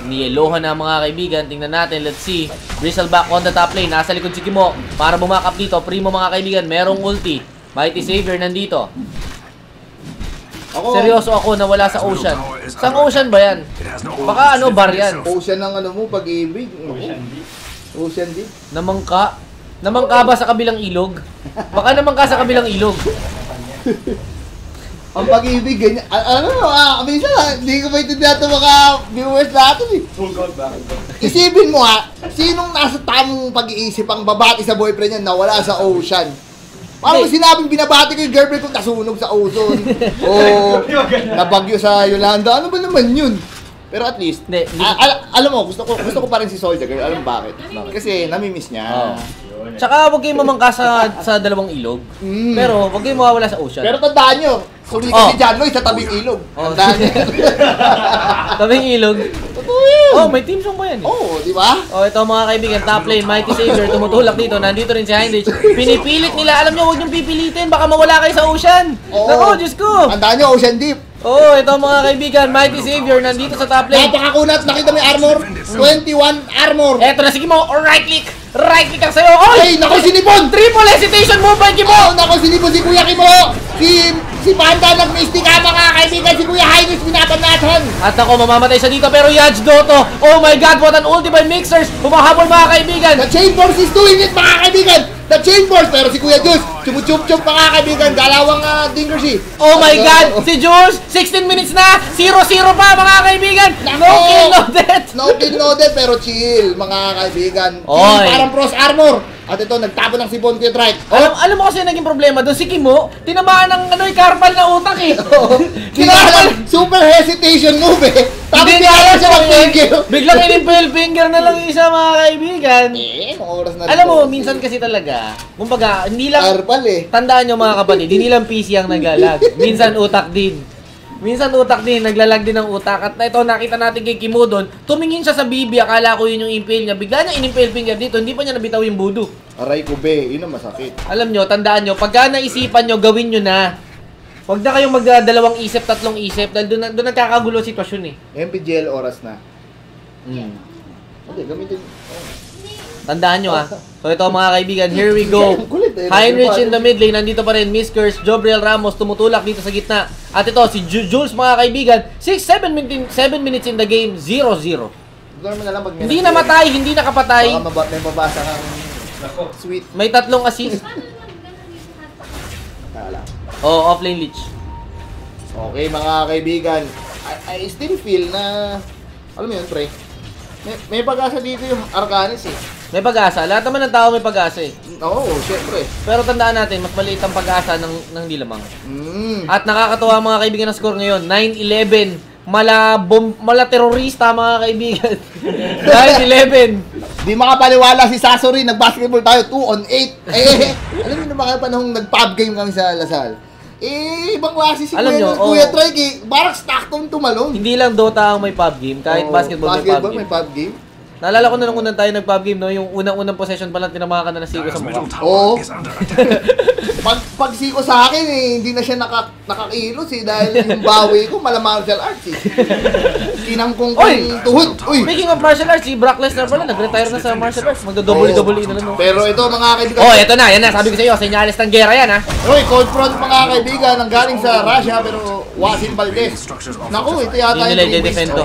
Niyelohan na mga kaibigan. Tingnan natin, let's see. Bristleback on the top lane. Nasa likod si Kimo para bumakap dito. Primo mga kaibigan, merong ulti. Mighty Savior nandito. Seryoso ako na wala sa Ocean. Saan Ocean ba yan? Baka ano, bar yan. Ocean ng ano mo, pag-ibig. Ocean Deep. Namangka? Namangka ba sa kabilang ilog? Baka namangka sa kabilang ilog. Ang pag-ibig, ganyan. Ano, minsan, hindi ko maintindihan ito mga viewers natin eh. Isipin mo sinong nasa tamang pag-iisip ang babati sa boyfriend niya na wala sa ocean? Parang sinabing binabati ko yung girlfriend ko nasunog sa ozone. O nabagyo sa Yolanda. Ano ba naman yun? Pero at least, alam mo, gusto ko pa rin si Soldier Girl. Alam mo bakit? Kasi namimiss niya. Tsaka huwag kayong mamangka sa dalawang ilog. Pero huwag kayong mawawala sa Ocean. Pero tandaan nyo, sumikat si John Lloyd sa tabing ilog. Tandaan nyo. Tabing ilog? Totoo yun. Oh, may team song ba yan eh? Oo, di ba? Oh, ito mga kaibigan, top lane, Mighty Savior, tumutulak dito. Nandito rin si Heinrich. Pinipilit nila, alam nyo, huwag niyong pipilitin. Baka mawala kayo sa Ocean. Nako, Diyos ko. Tandaan nyo, Ocean Deep. Oh, ito mga kaibigan, Mighty Savior, nandito sa top lane. Napakakunat, nakita mo yung armor? 21 armor. Eto na, sige mo, right click. Right click ang sayo. Oy! Ay, naku, sinipon! Triple hesitation move by Kimo! Oh, naku, sinipon si Kuya Kimo! Si Panda nag-mistika mga kaibigan, si Kuya Heinrich pinapanatan! At ako, mamamatay siya dito, pero Yaj Dotto, oh my god, what an ulti by Mixers! Humahabol mga kaibigan! The Chain Force is doing it mga kaibigan! The Chain Force! Pero si Kuya Jules, chumup-chup mga kaibigan, galawang Dingersy! Oh my god, si Jules, 16 minutes na, 0-0 pa mga kaibigan! No kill, no death! No kill, no death, pero chill mga kaibigan. Oy. Parang cross armor! At ito, nagtapon ng sipon ko yung trike. Alam mo kasi naging problema doon, si Kimo, tinamaan ng karpal na utak eh. Kinakalan, super hesitation move eh. Tapos Hindi kinakalan siya na mag-finger. Biglang inimpel finger na lang yung isa mga kaibigan. Oras na Alam mo, minsan kasi talaga, kumbaga, hindi lang, Arpal eh. tandaan nyo mga kapatid, hindi lang PC ang naglalag. Minsan utak din. Minsan utak din, naglalag din ng utak. At ito, nakita natin kay Kimo doon, tumingin siya sa bibi, akala ko yun yung impale niya. Bigla niya inimpale finger dito, hindi pa niya nabitaw yung voodoo. Aray ko be, yun ang masakit. Alam nyo, tandaan nyo, pagka naisipan nyo, gawin nyo na. Huwag na kayong magdadalawang isip, tatlong isip, dahil doon nagkakagulo sitwasyon eh. MPGL oras na. Okay, gamitin. Tandaan nyo So ito mga kaibigan, here we go. Kulit eh. Heinrich in the mid lane, nandito pa rin, Miskers, Jobriel Ramos, tumutulak dito sa gitna. At ito, si Jules mga kaibigan, 7 minutes in the game, 0-0. Hindi namatay, hindi nakapatay. Baka may mabasa kang sweet. May 3 assist. Oh, offlane Leech. Okay mga kaibigan, I still feel na, alam mo yun pre, may pag-asa dito yung Arcanis eh. May pag-asa. Lahat naman ng tao may pag-asa eh. Oo, syempre. Pero tandaan natin, mas maliit ang pag-asa ng Dilamang. Mm. At nakakatuwa mga kaibigan ng score ngayon, 9-11 mala terorista mga kaibigan. Dahil 11. Di makapaniwala si Sasori, nag-basketball tayo 2 on 8. Alam niyo na mga panahong nag-pub game kami sa Lasal. Ibang klase si Alam nyo, Kuya Trike, parang Stockton tumalon. Hindi lang Dota ang may pub game, kahit basketball may pub game. game. Naalala ko na nung unang tayo nag-pub game, no? Yung unang possession pa lang, tinamakan ka na ng Siko sa mukha. Oo. Pag Siko sa akin, hindi na siya nakakilos dahil yung bawi ko, martial arts Kinangkong tuhod. Speaking of martial arts, si Brock Lesnar pala, nag-retire na sa martial arts. Magdo-double na lang. Pero ito mga kaibigan. Eto na, yan na. Sabi ko sa iyo, senyales ng gera yan, ha? Cold front mga kaibigan, ang galing sa Russia, pero Wasim Valdez. Naku, ito yata yung nila i-defend to.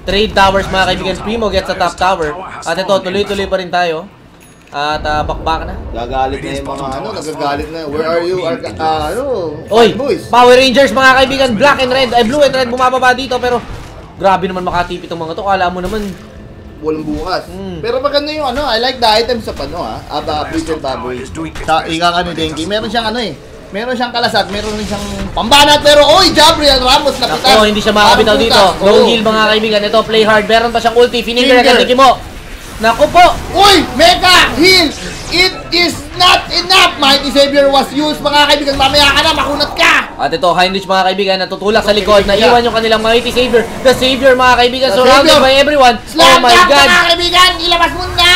Trade towers mga kaibigan, Primo gets sa top tower. At ito, tuloy-tuloy pa rin tayo. At bakbak na. Gagalit na yung mga nagagalit na. Where are you? Oy, boys. Power Rangers mga kaibigan, black and red, blue and red bumababa dito pero grabe naman makatipid tong mga to. Kala mo naman walang bukas. Pero maganda yung I like the items sa Bridget Baboy. Sa ika ni Denki, meron siyang meron siyang kalasag, meron rin siyang pambanat, pero Gabriel Ramos napitas. Ako, hindi siya makakabitaw dito. No heal mga kaibigan. Ito, play hard. Meron pa siyang ulti. Finger agad ni Kimo. Naku po! Mecha! Heal! It is not enough! Mighty Savior was used, mga kaibigan. Mamaya ka na, makunat ka! At ito, Heinrich mga kaibigan, natutulak sa likod. Naiwan yung kanilang Mighty Savior. The Savior mga kaibigan, surrounded by everyone. Slam oh my God! mga kaibigan! Ilabas mo na!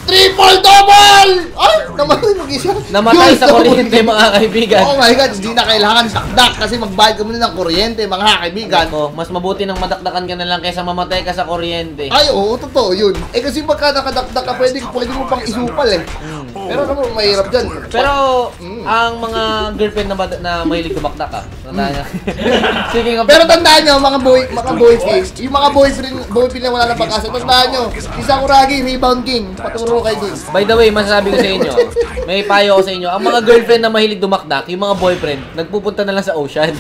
Triple double! Ay! Namatay mag-isa. Namatay sa kuryente mga kaibigan. Oh my God, hindi na kailangan dakdak kasi magbayad ka muna ng kuryente mga kaibigan. Mas mabuti nang madakdakan ka na lang kaysa mamatay ka sa kuryente. Ay, oo, totoo yun. Kasi pagka nakadakdak ka, pwede mo pang isupal Pero naman, mahirap dyan. Pero, ang mga girlfriend na mahilig tumakdak ka. Sige nga. Pero tandaan nyo, mga boys, yung mga boyfriend na wala na pag-asa, tandaan nyo, isang Kuragi, rebound king, paturo kayo dun. By the way, masasabi ko sa inyo, may payo ko sa inyo, ang mga girlfriend na mahilig dumakdak, yung mga boyfriend, nagpupunta na lang sa ocean.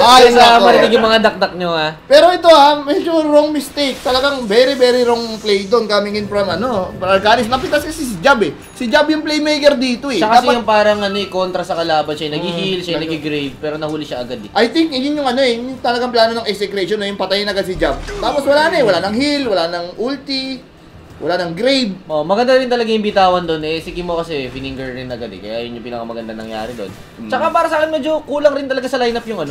Ay, sa marinig yung mga dakdak nyo, ha. Pero ito medyo wrong mistake. Talagang very, very wrong play doon coming in from Arcanis. Napitas kasi si Jab Si Jab yung playmaker dito Siya kasi yung parang kontra sa kalaban, siya nag-heal, siya nag-grave, pero nahuli siya agad I think yun yung yung talagang plano ng execution yung patayin agad si Jab. Tapos wala wala nang heal, wala nang ulti, wala nang grave. Maganda rin talaga yung bitawan doon si Kimo kasi fininger rin agad kaya yun yung pinakamaganda nangyari doon. Tsaka para sa akin medyo kulang rin talaga sa lineup yung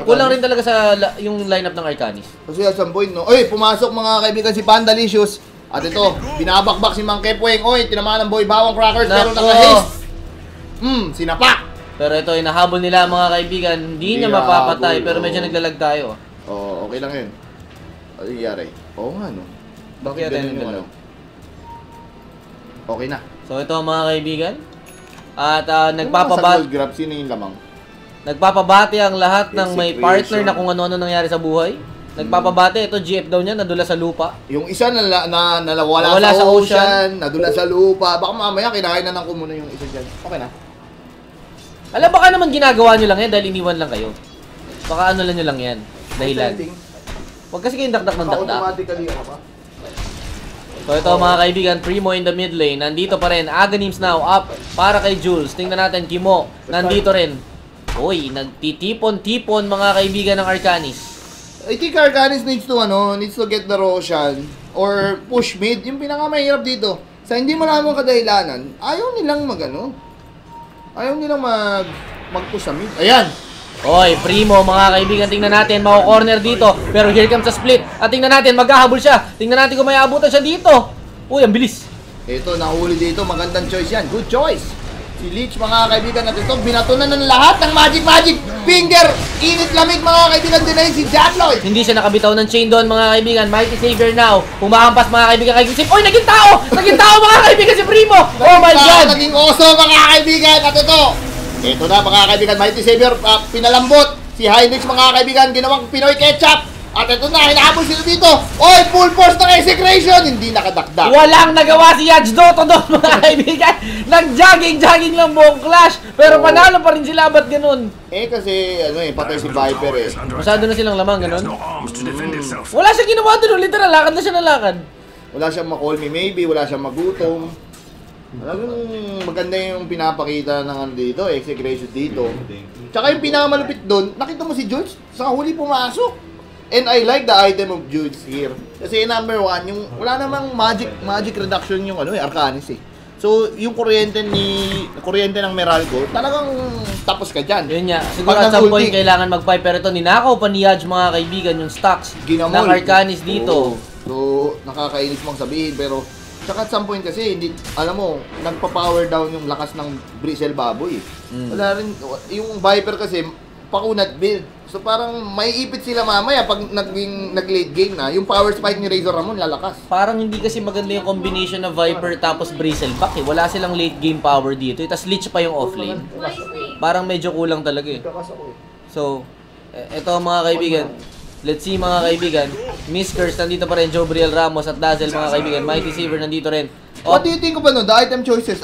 kulang rin talaga sa yung lineup ng Arcanis. Kasi at some point pumasok mga kaibigan si Pandalicious. At ito, binabakbak si Mang Kepweng. Tinamaan ng boy bawang crackers pero naka-haste. Sinapak. Pero ito, inahabol nila mga kaibigan. Hindi niya mapapatay pero medyo naglalag tayo. Okay lang yun. Ano nangyari? Oo nga Bakit ganun yung Okay na. So ito mga kaibigan. At grab, sino yung lamang? Nagpapabati ang lahat ng may partner na kung ano-ano nangyari sa buhay. Nagpapabati, ito GF daw niya, nadula sa lupa. Yung isa nawala sa ocean, nadula sa lupa. Baka mamaya kinain na ng kumuna yung isa dyan. Okay na. Alam, baka naman ginagawa nyo lang yan dahil iniwan lang kayo. Baka ano lang nyo lang yan. Dahilan. Huwag kasi kayong dakdak ng dakdak. Automatically pa. So ito mga kaibigan, Primo in the mid lane. Nandito pa rin. Aghanim's now up para kay Jules. Tingnan natin, Kimo. Nandito rin. Nagtitipon-tipon mga kaibigan ng Arcanis. I think Arcanis needs to get the Roshan or push mid. Yung pinakamahirap dito, sa hindi mo naman kadahilanan, ayaw nilang mag-push sa mid. Ayan! Primo mga kaibigan, tingnan natin, mako-corner dito. Pero here comes a split. At tingnan natin, maghahabol siya. Tingnan natin kung may abutan siya dito. Ang bilis. Ito, nahuli dito. Magandang choice yan. Good choice. Si Leech, mga kaibigan natin ito, binatunan ng lahat ng magic finger. Init lamig, mga kaibigan, din na si Jatloy. Hindi siya nakabitaw ng chain doon, mga kaibigan. Mighty Savior now. Humahampas, mga kaibigan, kay Gisip. Naging tao! Naging tao, mga kaibigan, si Primo! Oh my God! Naging oso, mga kaibigan. At ito na, mga kaibigan, Mighty Savior, pinalambot. Si Heinrich, mga kaibigan, ginawang Pinoy ketchup. At ito na, hinahabol sila dito. Full force ng execution. Hindi nakadakdak. Walang nagawa si Yaj Dotto doon, mga kaibigan. Nag-jogging lang buong clash. Pero panalo pa rin sila, ba't ganun? Kasi, patay si Viper Masyado na silang lamang, ganun. Wala siya ginawa doon, literal, lakad na siya na lakad. Wala siyang ma-call me maybe, wala siyang magutom. Talagang maganda yung pinapakita ng ano dito, execution dito. Tsaka yung pinakamalupit doon, nakita mo si Jules, sa huli pumasok. And I like the item of Jules here. Kasi number 1, yung wala namang magic reduction yung ano Arcanis eh. So, yung kuryente ng Meralco, talagang tapos ka dyan. Yun nga, siguro Pag at some nag-ulti, point kailangan mag-5 pero ito ninakaw pa ni Yaj mga kaibigan yung stocks ginamol. ng Arcanis dito. Oo. So, nakakainis mong sabihin pero tsaka at some point kasi hindi, alam mo, nagpa-power down yung lakas ng Bristle Baboy. Wala rin, yung Viper kasi pakunat build. So parang may ipit sila mamaya pag nag-late game na, yung power spike ni Razor Ramon lalakas. Parang hindi kasi maganda yung combination ng Viper tapos Bristleback eh. Wala silang late game power dito. Tapos Lich pa yung offlane. Parang medyo kulang talaga eh. So, eto mga kaibigan. Let's see mga kaibigan. Miss Curse nandito pa rin. Jobriel Ramos at Dazzle mga kaibigan. Mighty Saver nandito rin. What do you think ba no? The item choices,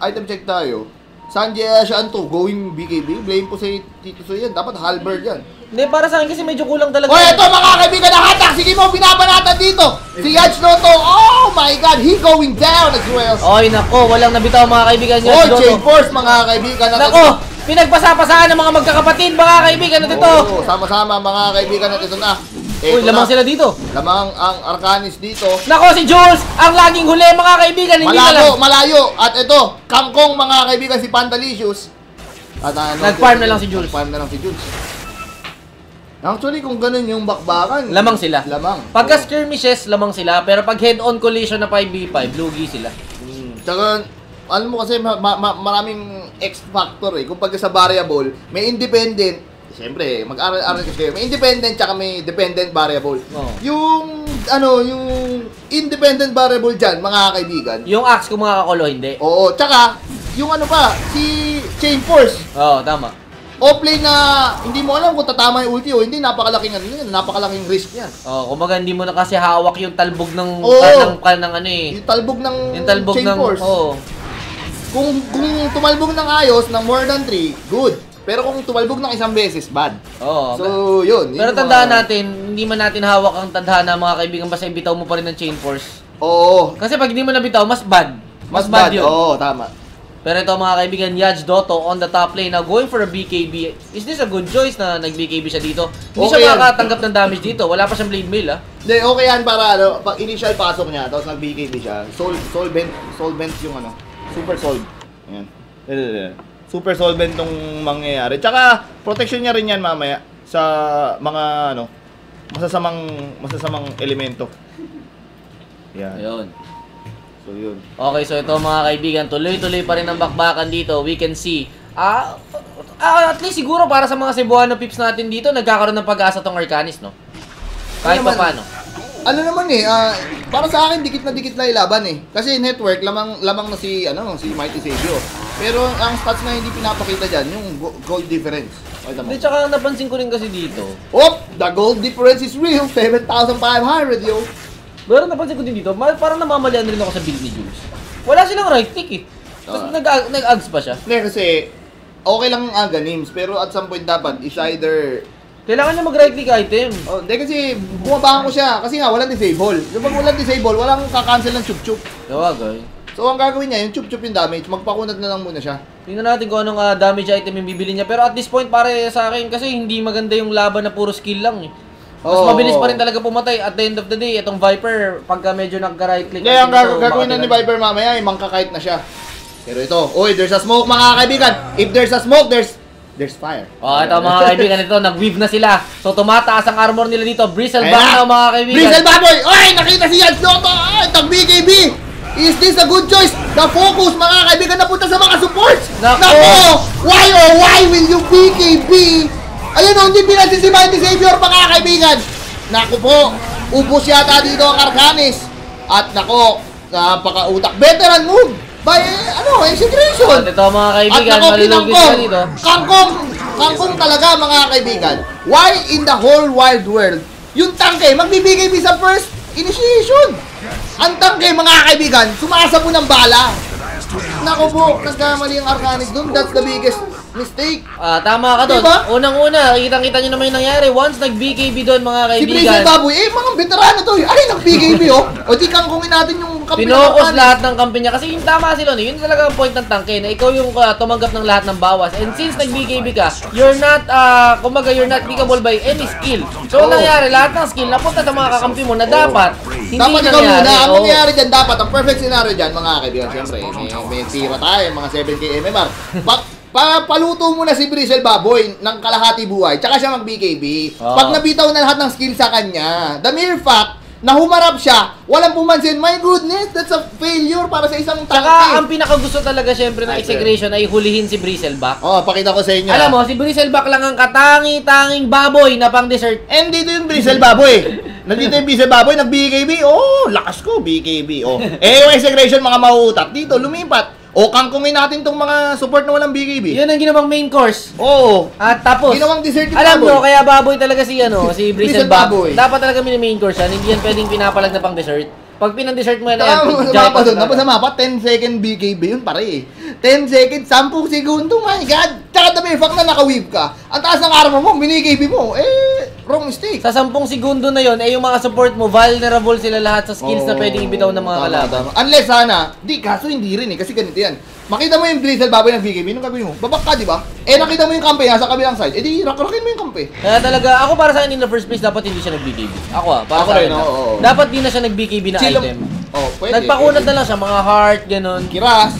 item check tayo. Sanjay Shanto, going BKB, blame po sa Tito Soy yan. Dapat halberd yan. Hindi, para sa akin kasi medyo kulang talaga. O eto mga kaibigan na hatak! Sige mo, binabanatan dito! Si Yaj Noto, oh my god, he going down as well! Oy, nako, walang nabitaw mga kaibigan nyo. Oh, chain force mga kaibigan natin. Nako, pinagpasapasaan ng mga magkakapatid mga kaibigan natin to. Oo, sama-sama mga kaibigan natin ito na. Uy, lamang sila dito. Lamang ang Arcanis dito. Nako, si Jules, ang laging huli mga kaibigan. Hindi Malayo. At ito, kangkong mga kaibigan si Pandalicious. At nag-farm na lang si Jules. Nag-farm na lang si Jules. Actually, kung ganun yung bakbakan, lamang sila. Lamang. Pagka skirmishes, lamang sila. Pero pag head-on collision na 5v5, lugi sila. Tsaka, alam mo kasi maraming X factor eh. Kung pagka sa variable, may independent. Siyempre, mag-aral kasi may independent tsaka may dependent variable. Oh. Yung independent variable dyan, mga kaibigan. Yung axe kung makakakulo, hindi. Oo, tsaka, yung ano pa, si Chain Force. Oo, tama. Offlane na hindi mo alam kung tatama yung ulti o hindi, napakalaking ano yan, napakalaking risk yan. Oo, kumbaga hindi mo na kasi hawak yung talbog ng ng ano eh. Yung talbog ng Chain Force. Oo. Kung tumalbog ng ayos ng more than 3, good. Pero kung tumalbog ng isang beses, bad. Oo. So, yun. Pero tandaan natin, hindi man natin hawak ang tadhana mga kaibigan basta ibitaw mo pa rin ng Chain Force. Oo. Kasi pag hindi mo nabitaw, mas bad. Mas bad yun. Oo, tama. Pero ito mga kaibigan, Yaj Dotto on the top lane. Now going for a BKB. Is this a good choice na nag-BKB siya dito? Hindi Okay siya makakatanggap ng damage dito. Wala pa siyang blade mail ah. Hindi, okay yan para ano, pag initial pasok niya, tapos nag-BKB siya, solvent yung ano, super solve. Ayan. Super solvent tong mangyayari. Tsaka, protection niya rin yan mamaya sa mga ano, masasamang elemento. Yan. Ayun. So, yun. Okay, so ito mga kaibigan, tuloy-tuloy pa rin ang bakbakan dito. We can see. At least siguro para sa mga Cebuano pips natin dito, nagkakaroon ng pag-asa tong Arcanis, no? Kahit pa paano. Ano naman eh, para sa akin dikit na ilaban eh. Kasi network lamang na si Mighty Savior. Pero ang stats na hindi pinapakita diyan, yung gold difference. Hindi, tsaka napansin ko rin kasi dito. The gold difference is real, 7,500 yo. Pero napansin ko din dito, parang namamalian rin ako sa build ni Jules. Wala silang right click eh. Tapos nag-ags pa siya. Hindi kasi okay lang ang games, pero at some point dapat is either kailangan niya mag-right click item. Oh, hindi kasi bumabahan ko siya kasi nga walang disable. Kapag walang disable, walang kakancel ng chup-chup. Gawagay. So ang gagawin niya, yung chup-chup yung damage, magpakunat na lang muna siya. Tingnan natin kung anong damage item yung bibili niya. Pero at this point, pare sa akin, kasi hindi maganda yung laban na puro skill lang eh. Mas mabilis pa rin talaga pumatay. At the end of the day, itong Viper, pagka medyo nagka-right click. Kaya ang gagawin na ni Viper mamaya, ay mangkakite na siya. Pero ito, there's a smoke mga kaibigan. If there's a smoke, there's fire. Ito mga kaibigan ito, nag-weave na sila. So tumataas ang armor nila dito. Bristleback na mga kaibigan. Bristleback boy! Nakita si Yaj Noto! Tag-BKB! Is this a good choice? The focus mga kaibigan napunta sa mga supports! Nako! Why will you BKB? Ayun hindi pinansin si Mighty Savior mga kaibigan! Nako po! Ubus yata dito ang Arcanis! At nako, napaka-utak. Veteran move! By, execution! At ito mga kaibigan, at nako, malulugin sila dito. Kangkong talaga mga kaibigan. Why in the whole wide world, yung tangke, magbibigay sa first initiation. Ang tangke mga kaibigan, sumasa po ng bala. Nako po, nagkamali ang Arcanis doon. That's the biggest mistake. Tama ka doon. Diba? Unang-una, kitang-kita nyo naman yung nangyari. Once nag-BKB doon mga Si kaibigan. Bristol Baboy, mga veterano to. Nag-BKB O di kangkongin natin yung kampi Pinokos ng lahat ng kampi niya. Kasi yung tama sila, no? Yun talaga ang point ng tangke na ikaw yung tumanggap ng lahat ng bawas. And since nag-BKB ka, you're not, kumbaga, you're not beatable by any skill. So, ang nangyari, lahat ng skill napunta sa mga kakampi mo na dapat hindi Dapat ikaw muna. nangyari. Ang Oo. nangyari dyan, dapat, ang perfect scenario dyan, mga kaibigan, siyempre, may tira tayo, mga 7K MMR. Paluto mo na si Brisel Baboy ng kalahati buhay, tsaka siya mag-BKB. Oo. Pag nabitaw na lahat ng skill sa kanya, the mere fact na humarap siya, walang pumansin, my goodness, that's a failure para sa isang Tsaka, ang tanke. pinakagusto talaga syempre ng execution ay hulihin si Bristleback. Oh, pakita ko sa inyo. Alam mo, si Bristleback lang ang katangi-tanging baboy na pang dessert. And dito yung Brisel Baboy. Nandito yung Brisel Baboy, nag-BKB. Oh, lakas ko, BKB. Oh. Yung execution, mga mauutak. Dito, lumipat. O, kangkungin natin tong mga support na walang BKB. Yun ang ginawang main course. Oo. At tapos, Ginawang dessert yung alam baboy. nyo, kaya baboy talaga si si Bristleback. Bristleback. Dapat talaga main course yan. Hindi yan pwedeng pinapalag na pang dessert. Pag pinang-dessert mo yan, Tapos sa giant mapa doon, talaga. tapos sa mapa, 10 second BKB yun pare eh. 10 seconds, 10 segundo, my God! Tsaka the mere fact na naka-weave ka, ang taas ng armor mo, BKB mo, wrong mistake. Sa 10 segundo na yon, yung mga support mo, vulnerable sila lahat sa skills na pwedeng ibitaw ng mga Tama, kalaban. tama. Unless sana, kaso hindi rin eh, kasi ganito yan. Makita mo yung Blizzard Baboy ng BKB, nung gagawin mo, babak ka, di ba? Nakita mo yung kampe nasa kabilang side, di rak-rakin mo yung kampe. Kaya talaga, ako para sa akin in the first place, dapat hindi siya nag-BKB. Para Ako sa rin, akin. oo. Dapat di na siya nag-BKB na Sila- item. Oh, pwede. Nagpakunat na lang siya, mga heart, ganun. Kiras.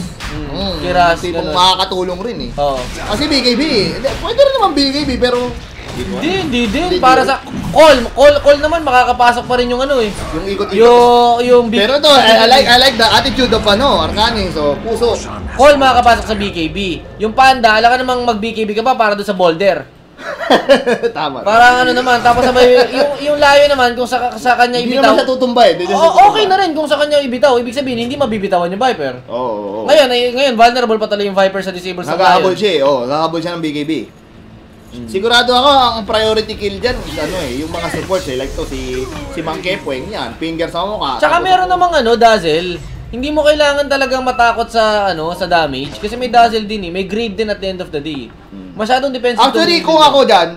Kiras, Tipong ganun. makakatulong rin eh. Oo. Kasi BKB eh. Pwede rin naman BKB, pero Hindi din. Hindi Para din. sa call naman, makakapasok pa rin yung ano eh. yung ikot-ikot. Yung big, Pero ito, I like the attitude of Arcani. So, puso. call makakapasok sa BKB. Yung panda, alam ka namang mag-BKB ka pa para doon sa boulder. Tama. Parang ano naman, tapos sabay, yung layo naman, kung sa kanya Hindi ibitaw. naman siya tutumba eh. Hindi siya Oo, tutumba. okay na rin kung sa kanya ibitaw. Ibig sabihin, hindi mabibitawan yung Viper. Oo. Ngayon, vulnerable pa talaga yung Viper sa disable sa Nakahabol siya eh. Nakahabol siya ng BKB. Sigurado ako, ang priority kill dyan is yung mga supports eh. Like to, si Mang Kepweng yan. Finger sa mukha. Tsaka meron namang Dazzle. Hindi mo kailangan talagang matakot sa sa damage kasi may Dazzle din eh. May grade din at the end of the day. Masyadong defensive. Actually, kung ako dyan,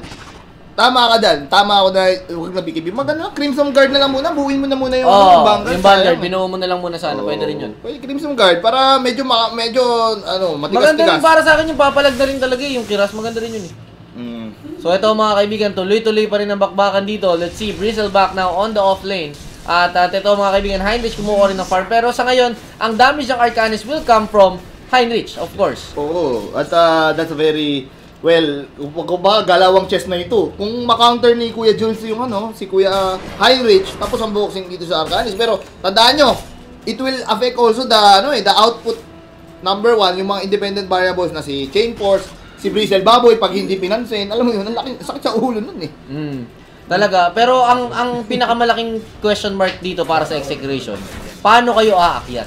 tama ka dyan. Tama ako na huwag na BKB. Maganda lang, Crimson Guard na lang muna. Buuin mo na muna yung Vanguard. yung Vanguard, Sayang eh. binuo mo na lang muna sana. Pwede rin yun. Pwede Crimson Guard para medyo Maganda matigas-tigas. rin para sa akin yung papalag na rin talaga eh. Yung Kiras, maganda rin yun eh. So ito mga kaibigan, tuloy-tuloy pa rin ang bakbakan dito. Let's see, Bristleback now on the off lane. At ito mga kaibigan, Heinrich kumuha rin ng farm. Pero sa ngayon, ang damage ng Arcanis will come from Heinrich, of course. Oo. At that's a very, well, kung ba galawang chess na ito. Kung makounter ni Kuya Jules yung si Kuya Heinrich, tapos ang boxing dito sa Arcanis. Pero tandaan nyo, it will affect also the output number 1, yung mga independent variables na si Chain Force, si Brisel Baboy, pag hindi pinansin, alam mo yun, ang sakit sa ulo nun eh. Talaga. Pero ang pinakamalaking question mark dito para sa execution, paano kayo aakyat?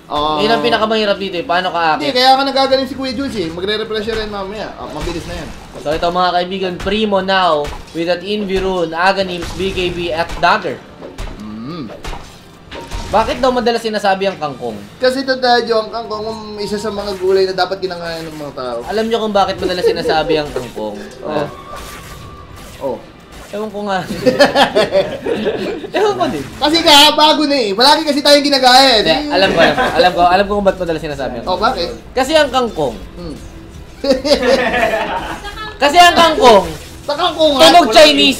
Yun ang pinakamahirap dito eh. Paano ka Hindi, aakyat? kaya ka nagagaling si Kuya Jules eh. Magre-refresh siya rin mamaya. Mabilis na yan. So ito mga kaibigan, Primo now with that Envy Rune, Aghanims, BKB at Dagger. Bakit daw madalas sinasabi ang kangkong? Kasi tadadyo, ang kangkong isa sa mga gulay na dapat kinangain ng mga tao. Alam niyo kung bakit madalas sinasabi ang kangkong? Ewan ko nga. Ewan ko din. Kasi bago na eh. Palagi kasi tayong ginagaya Hindi, eh. alam ko kung bakit madalas sinasabi ang kangkong. Bakit? Kasi ang kangkong. Kasi ang kangkong, Sa kangkong tunog Chinese.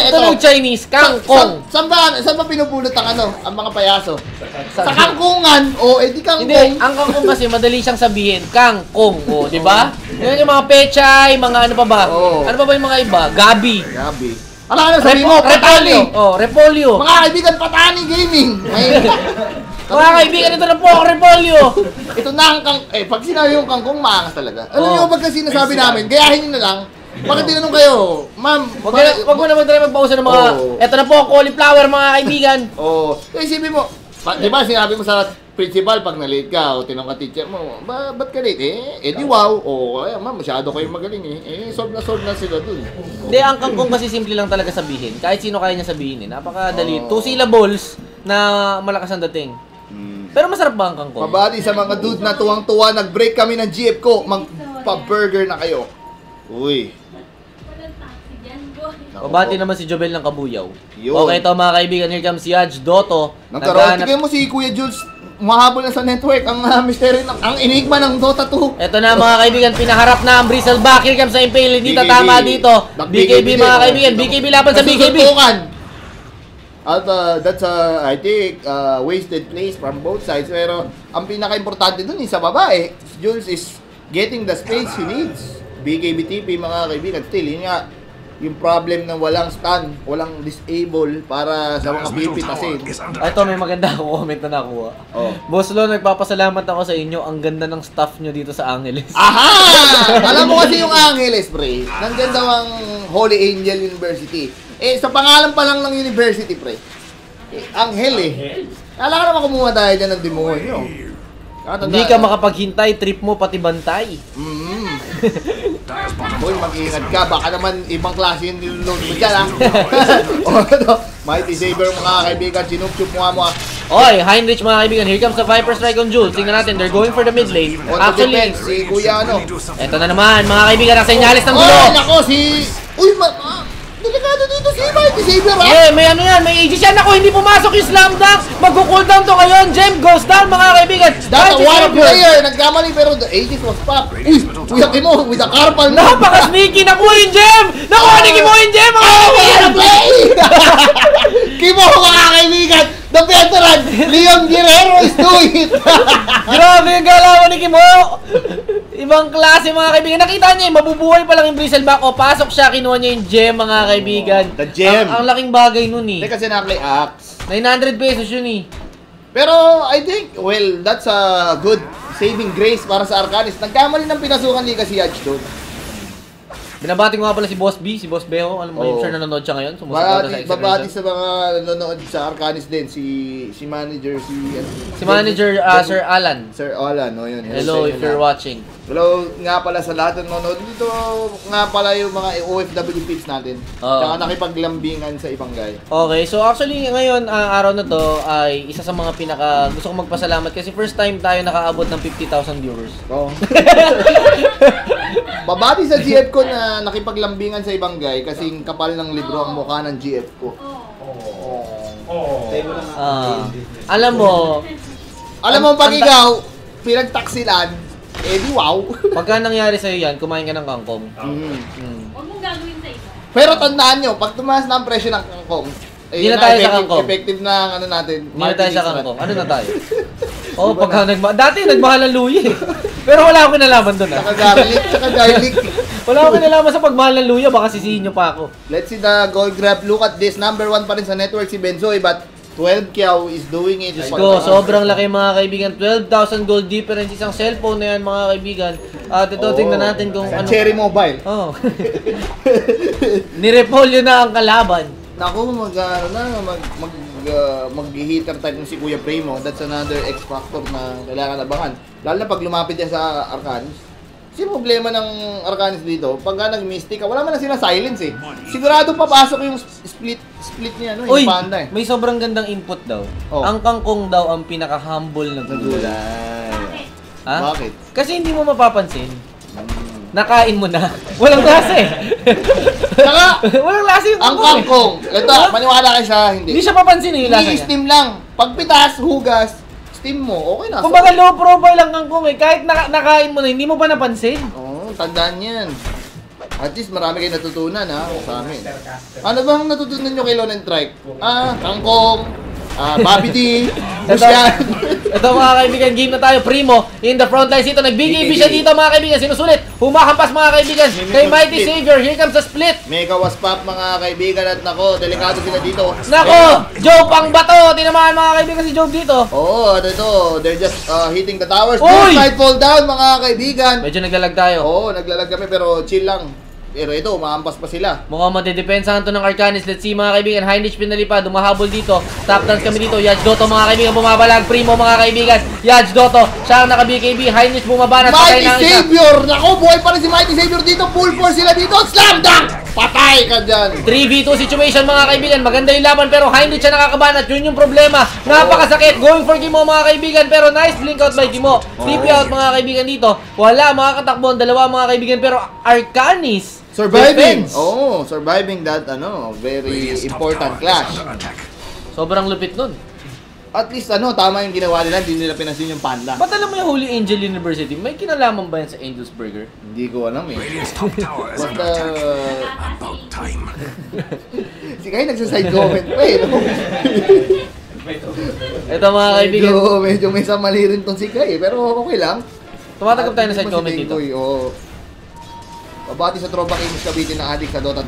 Tunog Chinese, kangkong. Saan ba pinupulot ang mga payaso? Sa kangkungan, di kangkong. Hindi, ang kangkong kasi madali siyang sabihin, kangkong, di ba? Yan yung mga pechay, mga ano pa ba? Ano pa ba yung mga iba? Gabi. Gabi. Ano sabi mo? Patani. Repolyo. Mga kaibigan, Patani Gaming. Mga kaibigan, ito na po ang repolyo. Ito na ang pag sinabi yung kangkong, maangas talaga. Ano yung pagka sinasabi namin, gayahin nyo na lang. Bakit tinanong kayo? Ma'am, Wag mo naman tayo magpausa ng mga, eto na po, cauliflower mga kaibigan. Isipin mo, di ba sinabi mo sa principal pag na-late ka o tinanong ka teacher mo, ba't ka late? Di wow. Ma'am, masyado kayo magaling solve na sila dun. Hindi, ang kangkong kasi simple lang talaga sabihin. Kahit sino kaya niya sabihin Napakadali. 2 syllables na malakas ang dating. Pero masarap ba ang kangkong? Pabati sa mga dude na tuwang-tuwa, nag-break kami ng GF ko, magpa-burger na kayo. Uy. Walang taxi dyan, boy. Pabati naman si Jobel ng Kabuyaw. Yun. Okay, ito mga kaibigan, here comes si Yaj Dotto. Nagkaroon, tignan mo si Kuya Jules, mahabol na sa network, ang mystery, ang enigma ng Dota 2. Ito na mga kaibigan, pinaharap na ang Bristleback. Here comes sa Impale, hindi BKB. tatama dito. BKB mga kaibigan, BKB laban sa BKB. At that's I think wasted plays from both sides, pero ang pinaka-importante dun is sa babae, Jules is getting the space he needs. BKB TP mga kaibigan, still yun nga yung problem na walang stun, walang disable para sa mga Middle pipitasin. tower is under Ito, may maganda akong comment na nakuha. Oh. Boss Lo, nagpapasalamat ako sa inyo. Ang ganda ng staff nyo dito sa Angeles. Aha! Alam mo kasi yung Angeles, pre, nandyan daw ang Holy Angel University. Eh, sa pangalan pa lang ng university, pre. Angel eh. Kala ka naman kumuha tayo dyan ng demonyo. Hindi ka makapaghintay, trip mo pati bantay. Boy, mag-iingat ka. Baka naman ibang klase yung nilunod mo dyan, ha? O, ito. Mighty Saber, mga kaibigan. Sinup-chup mo nga mo, ha? Oy, Heinrich mga kaibigan, here comes the Viper Strike on Jules. Tingnan natin, they're going for the mid lane. On the Actually, defense, si Kuya, ano? eto na naman, mga kaibigan, ang senyales ng gulo. Oh, nako, si... Uy, delikado dito si Mighty Saber, ha? Eh, may ano yan, may Aegis yan. Ako, hindi pumasok yung slam dunk. Magko-cooldown to ngayon. Gem goes down, mga kaibigan. That's a Mighty water Savior. player. Nagkamali, pero the Aegis was popped. Uy, Kuya Kimo, with the carpal. Napaka-sneaky. Nakuha yung Gem. Nakuha ni Kimo yung Gem, mga Oh, kaibigan. what a play! Kimo, mga kaibigan. The veteran, Leon Guerrero is doing it. Grabe yung galawan ni Kimo. Ibang klase, mga kaibigan. Nakita niya, mabubuhay pa lang yung Bristleback. O, pasok siya, kinuha niya yung Gem, mga kaibigan. The gem. Ang laking bagay nun eh. Hindi kasi naklay axe. 900 pesos yun eh. Pero I think, well, that's a good saving grace para sa Arcanis. Nagkamali ng pinasukan ni kasi Yaj doon. Binabati ko nga pala si Boss B, si Boss Beho. Alam mo, Oo. I'm sure nanonood siya ngayon. Sumusuporta sa Babati exhibition. sa mga nanonood sa Arcanis din, si manager, Si Manager Sir Alan. Sir Alan, no, yun. Hello if you're watching. Hello nga pala sa lahat ng nanonood dito, nga pala yung mga OFW peeps natin. Oo. Tsaka nakipaglambingan sa ibang guy. Okay, so actually ngayon, araw na to ay isa sa mga gusto kong magpasalamat kasi first time tayo nakaabot ng 50,000 viewers. Oo. Babati sa GF ko na nakipaglambingan sa ibang guy kasing kapal ng libro ang mukha ng GF ko. Alam mo, Pag ikaw, pinagtaksilan, eh di wow. pagka nangyari sa'yo yan, kumain ka ng kangkong. Huwag mong gagawin sa iba. Pero tandaan nyo, pag tumaas na ang presyo ng kangkong, Di na tayo sa kangkong. Effective na ang ano natin. Hindi na tayo sa marketing kangkong. Ano na tayo? Oo, pagka dati nagmahal ang luya eh. Pero wala akong kinalaman doon ah. Tsaka garlic. Wala akong kinalaman sa pagmahal ng luya, baka sisihin nyo pa ako. Let's see the gold grab. Look at this. Number 1 pa rin sa network si Benzoy, but 12 Kiao is doing it. Diyos ko, sobrang laki mga kaibigan. 12,000 gold difference isang cellphone na yan mga kaibigan. At ito, tingnan natin kung ano. Cherry Mobile. Oh. Nirepolyo na ang kalaban. Naku, mag-hitter type ng si Kuya Primo. That's another X factor na kailangan abangan. Lalo na pag lumapit yan sa Arcanis. Kasi problema ng Arcanis dito, pagka nag-mystic ka, wala man na sila silence eh. Sigurado papasok yung split niya, no? Yung Uy, panda eh. may sobrang gandang input daw. Oh. Ang kangkong daw ang pinaka-humble na gulay. Gulay. Ha? Bakit? Kasi hindi mo mapapansin. Nakain mo na. Walang lasa eh. Saka, Walang lasa yung ang kangkong eh. kangkong, ito, maniwala kayo sa hindi. Hindi siya papansin eh yung lasa niya. I-steam lang. Pagpitas, hugas, steam mo, okay na. Kumbaga low profile ang kangkong eh. Kahit nakain mo na, hindi mo pa napansin. Oo, tandaan yan. At least marami kayo natutunan ha, sa amin. Ano bang natutunan nyo kay Lone and Trike? Kangkong, Bobby D, Busyan. Ito mga kaibigan, game na tayo. Primo, in the front lines dito. Nag-BKB siya dito mga kaibigan. Sinusulit. Humakampas mga kaibigan. Kay Mighty Savior, here comes the split. Mega Waspap mga kaibigan at nako, delikado sila dito. Nako, Joe pang bato. Tinamaan mga kaibigan si Joe dito. Oo, ano ito, they're just hitting the towers. Uy! Don't might fall down mga kaibigan. Medyo naglalag tayo. Oo, naglalag kami pero chill lang. Pero ito, umaampas pa sila. Mukhang madedepensahan to ng Arcanis. Let's see mga kaibigan. Heinrich pinalipad. Dumahabol dito. Top dance kami dito. Yaj Dotto mga kaibigan. Bumabalag. Primo mga kaibigan. Yaj Dotto. Siya ang naka-BKB. Heinrich bumaba na. Patay Mighty na ang isa. Savior! Nako, buhay pa rin si Mighty Savior dito. Full force sila dito. Slam dunk! Patay ka dyan. 3v2 situation mga kaibigan. Maganda yung laban pero Heinrich siya nakakabanat. Yun yung problema. Napakasakit. Going for Kimo mga kaibigan. Pero nice blink out by Kimo. TP out mga kaibigan dito. Wala makakatakbo ang dalawa mga kaibigan. Pero Arcanis Surviving! defense. Oo, surviving that, very important clash. Sobrang lupit nun. At least, tama yung ginawa nila, hindi nila pinansin yung panda. Ba't alam mo yung Holy Angel University? May kinalaman ba yan sa Angel's Burger? Hindi ko alam eh. Radiant's top tower is Basta, under attack. About time. si Kai nagsaside comment pa eh, no? Ito mga kaibigan. Medyo may samali rin tong si Kai eh, pero okay lang. Tumatanggap tayo ng side Hindi comment si dito. Tengkoy, oo. Babati sa tropa Kings Cavite na adik sa Dota 2.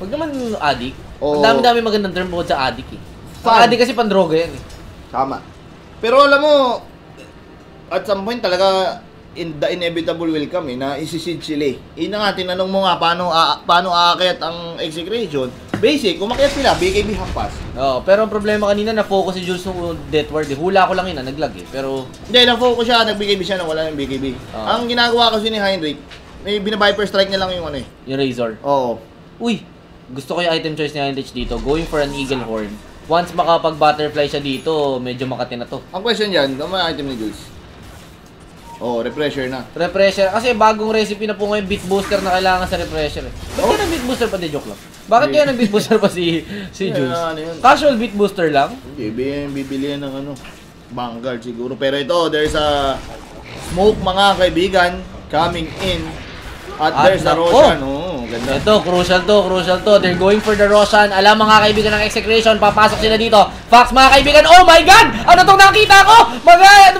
Huwag naman adik. Oo. Ang dami-dami magandang term bukod sa adik eh. Fan. Ang adik kasi pandroga yan eh. Tama. Pero alam mo, at some point talaga, the inevitable will come eh, na isisid sila eh. Yun na nga, tinanong mo nga, paano aakyat ang execution. Basic, umakyat sila, BKB hampas. Oo, pero ang problema kanina, na-focus si Jules nung Death Ward eh. Hula ko lang yun, naglag eh. Pero, Hindi, nag-focus siya, nag-BKB siya na wala yung BKB. Oo. Ang ginagawa kasi ni Heinrich, may bina-viper strike niya lang yung yung Razor. Oo. Uy, gusto ko yung item choice ni Heinrich dito. Going for an Eagle Horn. Once makapag-butterfly siya dito, medyo makati na to. Ang question dyan, ano yung item ni Jules? Oo, refresher na. Refresher. Kasi bagong recipe na po ngayon, beat booster na kailangan sa refresher eh. Ba't kaya nag-beat booster pa? Di, joke lang. Bakit kaya nag-beat booster pa si Jules? Ano yun? Casual beat booster lang? Hindi, bibili yan ng Vanguard siguro. Pero ito, there's a smoke mga kaibigan coming in. At there's a nako. Roshan. Oo, ganda. Ito, crucial to. They're going for the Roshan. Alam mga kaibigan ng execration, papasok sila dito. Fox mga kaibigan, oh my God! Ano tong nakita ko?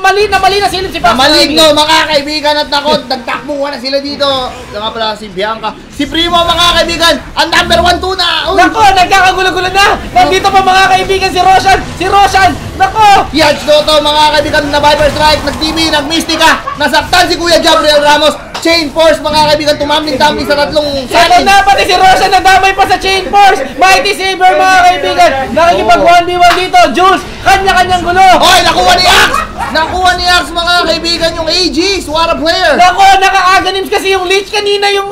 Mali na silip si Fox. Maligno mga kaibigan at nako, nagtakbuhan na sila dito. Ito nga pala si Bianca. Si Primo mga kaibigan, ang number 1-2 na. Uy! Nako, nagkakagulo-gulo na. Nandito pa mga kaibigan si Roshan. Nako! Yats Dota mga kaibigan na Viper Strike, nag-TV, nag-Mystica. Nasaktan si Kuya Gabriel Ramos. Chain Force mga kaibigan, tumambling-tumbling sa tatlong Ito salin. na, pati si Roshan nadamay pa sa Chain Force. Mighty Saber mga kaibigan. Nakikipag 1v1 dito. Jules, kanya-kanyang gulo. Hoy, nakuha ni Axe! Nakuha ni Axe mga kaibigan yung AGs. What a player! Nako, nakakaganims kasi yung Lich kanina, yung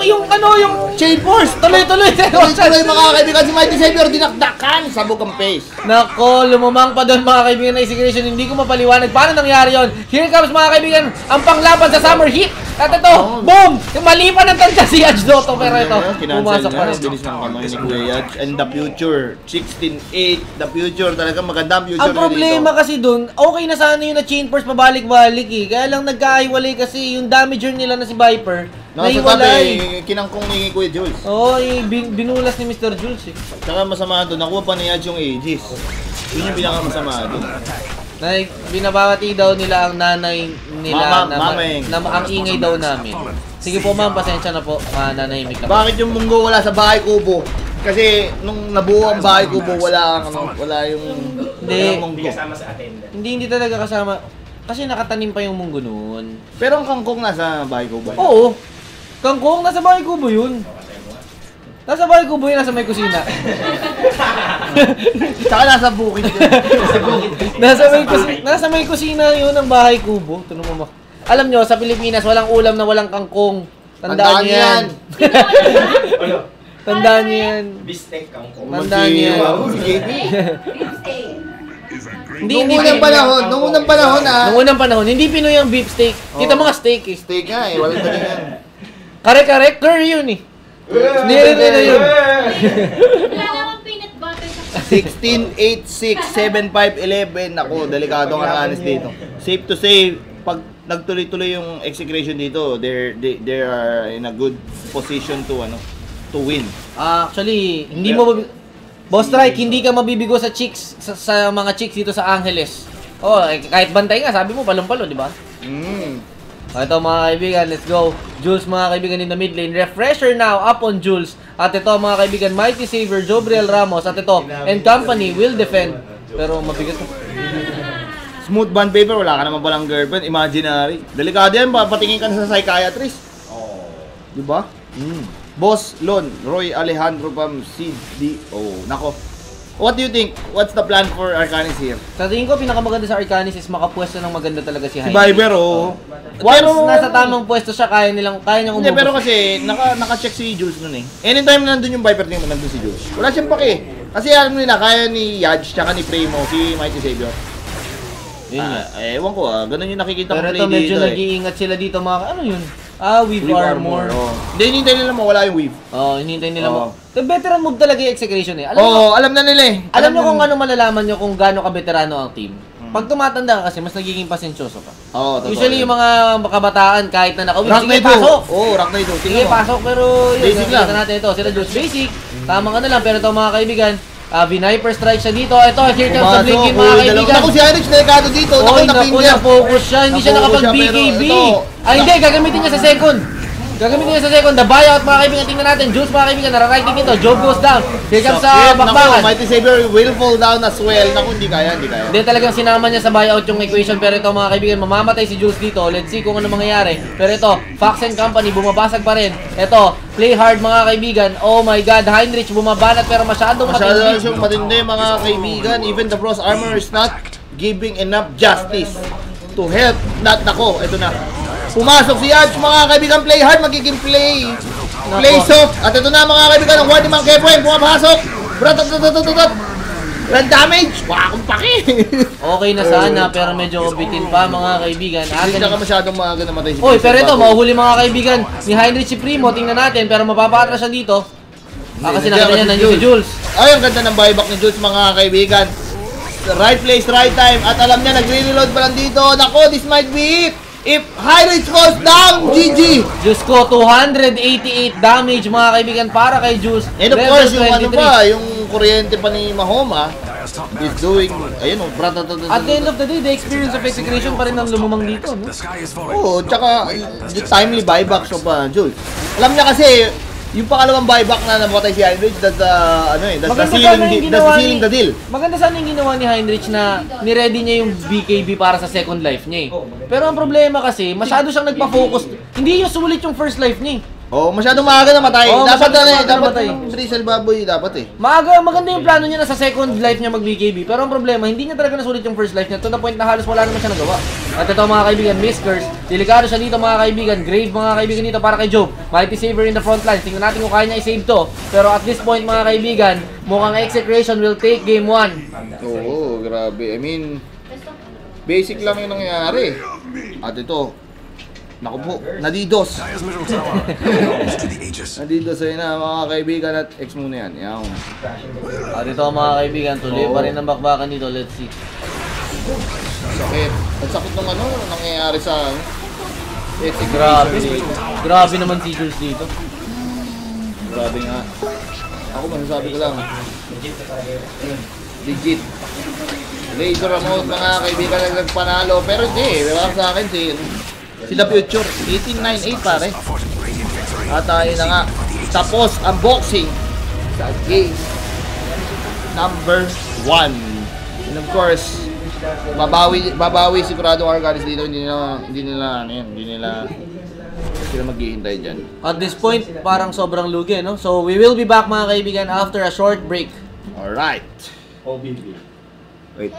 Chain Force! tuloy-tuloy si Roshan. Tuloy mga kaibigan, si Mighty Savior dinakdakan sa bukang face. Nako, lumamang pa doon mga kaibigan na execution. Hindi ko mapaliwanag paano nangyari yon. Here comes mga kaibigan, ang panglaban sa Summer Heat. At ito, boom! Mali pa ng tansya si Yaj Dotto, pero ito, pumasok pa rin. Bilis ng kamay ni Kuya Yaj. And the future, 16-8, the future, talaga magandang future Ang problema kasi doon, okay na sana yung na Chain Force pabalik-balik eh. Kaya lang nagkahiwalay kasi yung damager nila na si Viper, nahiwalay. Kinangkong ni Kuya Jules. Oo, binulas ni Mr. Jules eh. Tsaka masama doon, nakuha pa ni Yaj yung Aegis. Yun yung pinakamasama doon. Binabawati daw nila ang nanay nila Mameng. na ang ingay daw namin. Sige po ma'am, pasensya na po, nanahimik na po. Bakit yung munggo wala sa bahay kubo? Kasi nung nabuo ang bahay kubo, wala yung munggo. Hindi talaga kasama. Kasi nakatanim pa yung munggo noon. Pero ang kangkong nasa bahay kubo. Oo. Kangkong, nasa bahay kubo yun. Nasa bahay kubo yun, nasa may kusina. Tsaka nasa bukid yun. nasa may kusina yun ang bahay kubo. Tanong mo. Alam nyo, sa Pilipinas, walang ulam na walang kangkong. Tandaan nyo yan. Tandaan nyo yan. Bistek kangkong. Tandaan nyo yan. Nung unang panahon Nung unang panahon, hindi Pinoy ang beef steak. Kita mo nga steak eh. Steak nga eh, walang daling yan. Kare-kare, curry yun eh. Hindi rin na yun. Wala namang peanut butter sa 16, 8, 6, 7, 5, 11. Ako, delikado ang honest dito. Safe to say, pag nagtuloy-tuloy yung execution dito, they are in a good position to win. Actually, hindi mo Boss Strike, hindi ka mabibigo sa chicks sa mga chicks dito sa Angeles. Oh, kahit bantay nga, sabi mo palong-palo, di ba? Ito mga kaibigan, let's go. Jules mga kaibigan in the mid lane. Refresher now up on Jules. At ito mga kaibigan, Mighty Saver, Jobriel Ramos. At ito, and company will defend. Pero mabigat na. Smooth bond paper, wala ka naman palang girlfriend, imaginary. Delikado yan, patingin ka na sa psychiatrist. Di ba? Boss Lon, Roy Alejandro from CDO. Nako. What do you think? What's the plan for Arcanis here? Sa tingin ko, pinakamaganda sa Arcanis is makapwesto ng maganda talaga si Si Jaime. Viper, oh. Once nasa tamang pwesto siya, kaya niyang Hindi, umubos. pero kasi naka-check si Jules nun eh. Anytime na nandun yung Viper team, nandun si Jules. Wala siyang pake. Kasi alam nila, kaya ni Yaj, tsaka ni Primo, si Mighty Savior. Yun nga. Ewan ko ganun yung nakikita Pero ko ito, play medyo dito nag-iingat sila dito mga, ano yun? Weave Weave Armor. Oh. Hindi, hinihintay nila mawala yung weave. Hinihintay nila Oo. The veteran move talaga yung execution eh. Alam mo, Oo, alam na nila eh. alam nyo kung ano malalaman nyo kung gaano ka-veterano ang team. Pag tumatanda ka kasi, mas nagiging pasensyoso ka. Oo, totoo. Usually yung mga kabataan, kahit na naka-win, Rock sige, Knight pasok! Oo, Rock Knight Sige, pasok, pero yun, Basic nakikita lang. natin ito. Sila Jules Basic, tamang ano lang, pero ito mga kaibigan, Viniper strike siya dito. Ito, here comes the blinking mga kaibigan. Naku, si Heinrich delikado dito. Naku, Oy, naku, na-finger. na-focus siya. Hindi siya Na-focus siya, nakapag-BKB. pero ito- Ay, hindi, gagamitin niya sa second. Gagamitin niya sa second. The buyout mga kaibigan, tingnan natin. Jules mga kaibigan, nara-righting dito. Job goes down. Here comes sa Naku, bakbakan. Mighty Savior will fall down as well. Naku, hindi kaya, hindi kaya. Hindi talagang sinama niya sa buyout yung equation, pero ito mga kaibigan, mamamatay si Jules dito. Let's see kung ano mangyayari. Pero ito, Fox and Company, bumabasag pa rin. Ito, play hard mga kaibigan. Oh my God, Heinrich bumabanat pero masyadong Masyado matindi. siyang matindi mga kaibigan. Even the Bronze Armor is not giving enough justice to help. Nako, ito na. Pumasok si Edge mga kaibigan. Play hard, magiging play soft. At ito na mga kaibigan, ang ward ni Mang Kepweng pumapasok. Bratatatatatat. Grand damage. Wala akong paki. Okay na sana, pero medyo bitin pa mga kaibigan. Hindi na ka masyadong maaga namatay si Oy, Jason pero ito, Bago. mahuhuli mga kaibigan ni Heinrich si Primo. Tingnan natin, pero mapapatras siya dito. Kasi Hindi, nakita niya, nandiyo si Jules. Ay, ang ganda ng buyback ni Jules mga kaibigan. Right place, right time. At alam niya, nagre-reload pa lang dito. Nako, this might be it. If Heinrich falls down, GG. Diyos ko, 288 damage mga kaibigan para kay Jules. And of Level course, yung ano 23. pa, yung kuryente pa ni Mahoma is doing, ayun o, At the end of the day, the experience of execution pa rin ang lumumang dito, no? The sky is falling. Oo, tsaka yung timely buyback so pa, Jules. Alam niya kasi, yung pangalawang buyback na namatay si Heinrich, that's the, that's the sealing the deal. Maganda sana yung ginawa ni Heinrich na niready niya yung BKB para sa second life niya eh. Pero ang problema kasi, masyado siyang nagpa-focus. Hindi yung sulit yung first life niya eh. Oo, masyadong maaga namatay. Oo, Dapat masyadong maaga dapat namatay. yung Bristle Baboy, dapat eh. Maganda yung plano niya na sa second life niya mag-BKB. Pero ang problema, hindi niya talaga nasulit yung first life niya to the point na halos wala naman siya nagawa. At ito mga kaibigan, Miskers. Delikado siya dito mga kaibigan. Grave mga kaibigan dito para kay Job. Mighty Savior in the front line. Tingnan natin kung kaya niya i-save to. Pero at this point mga kaibigan, mukhang Execration will take game 1. Oo, grabe. I mean, basic lang yung nangyayari. At ito, naku po, nadidos. Dire's middle tower belongs to the Aegis. Nadidos ayun na mga kaibigan at X muna yan. Yaw. At ito mga kaibigan, tuloy pa rin ang bakbakan dito. Let's see. Sakit. Ang sakit ng ano, nangyayari sa Grabe. Grabe naman si Jules dito. Grabe nga. Ako masasabi ko lang. Legit. Laser remote mga kaibigan na nagpanalo. Pero hindi, wala sa akin si The Future. 1898 pare. At ayun na nga. Tapos ang boxing sa game number 1. And of course, babawi sigurado ang Arganis dito. Hindi nila maghihintay dyan. At this point, parang sobrang lugi, no? So, we will be back mga kaibigan after a short break. Alright. Wait.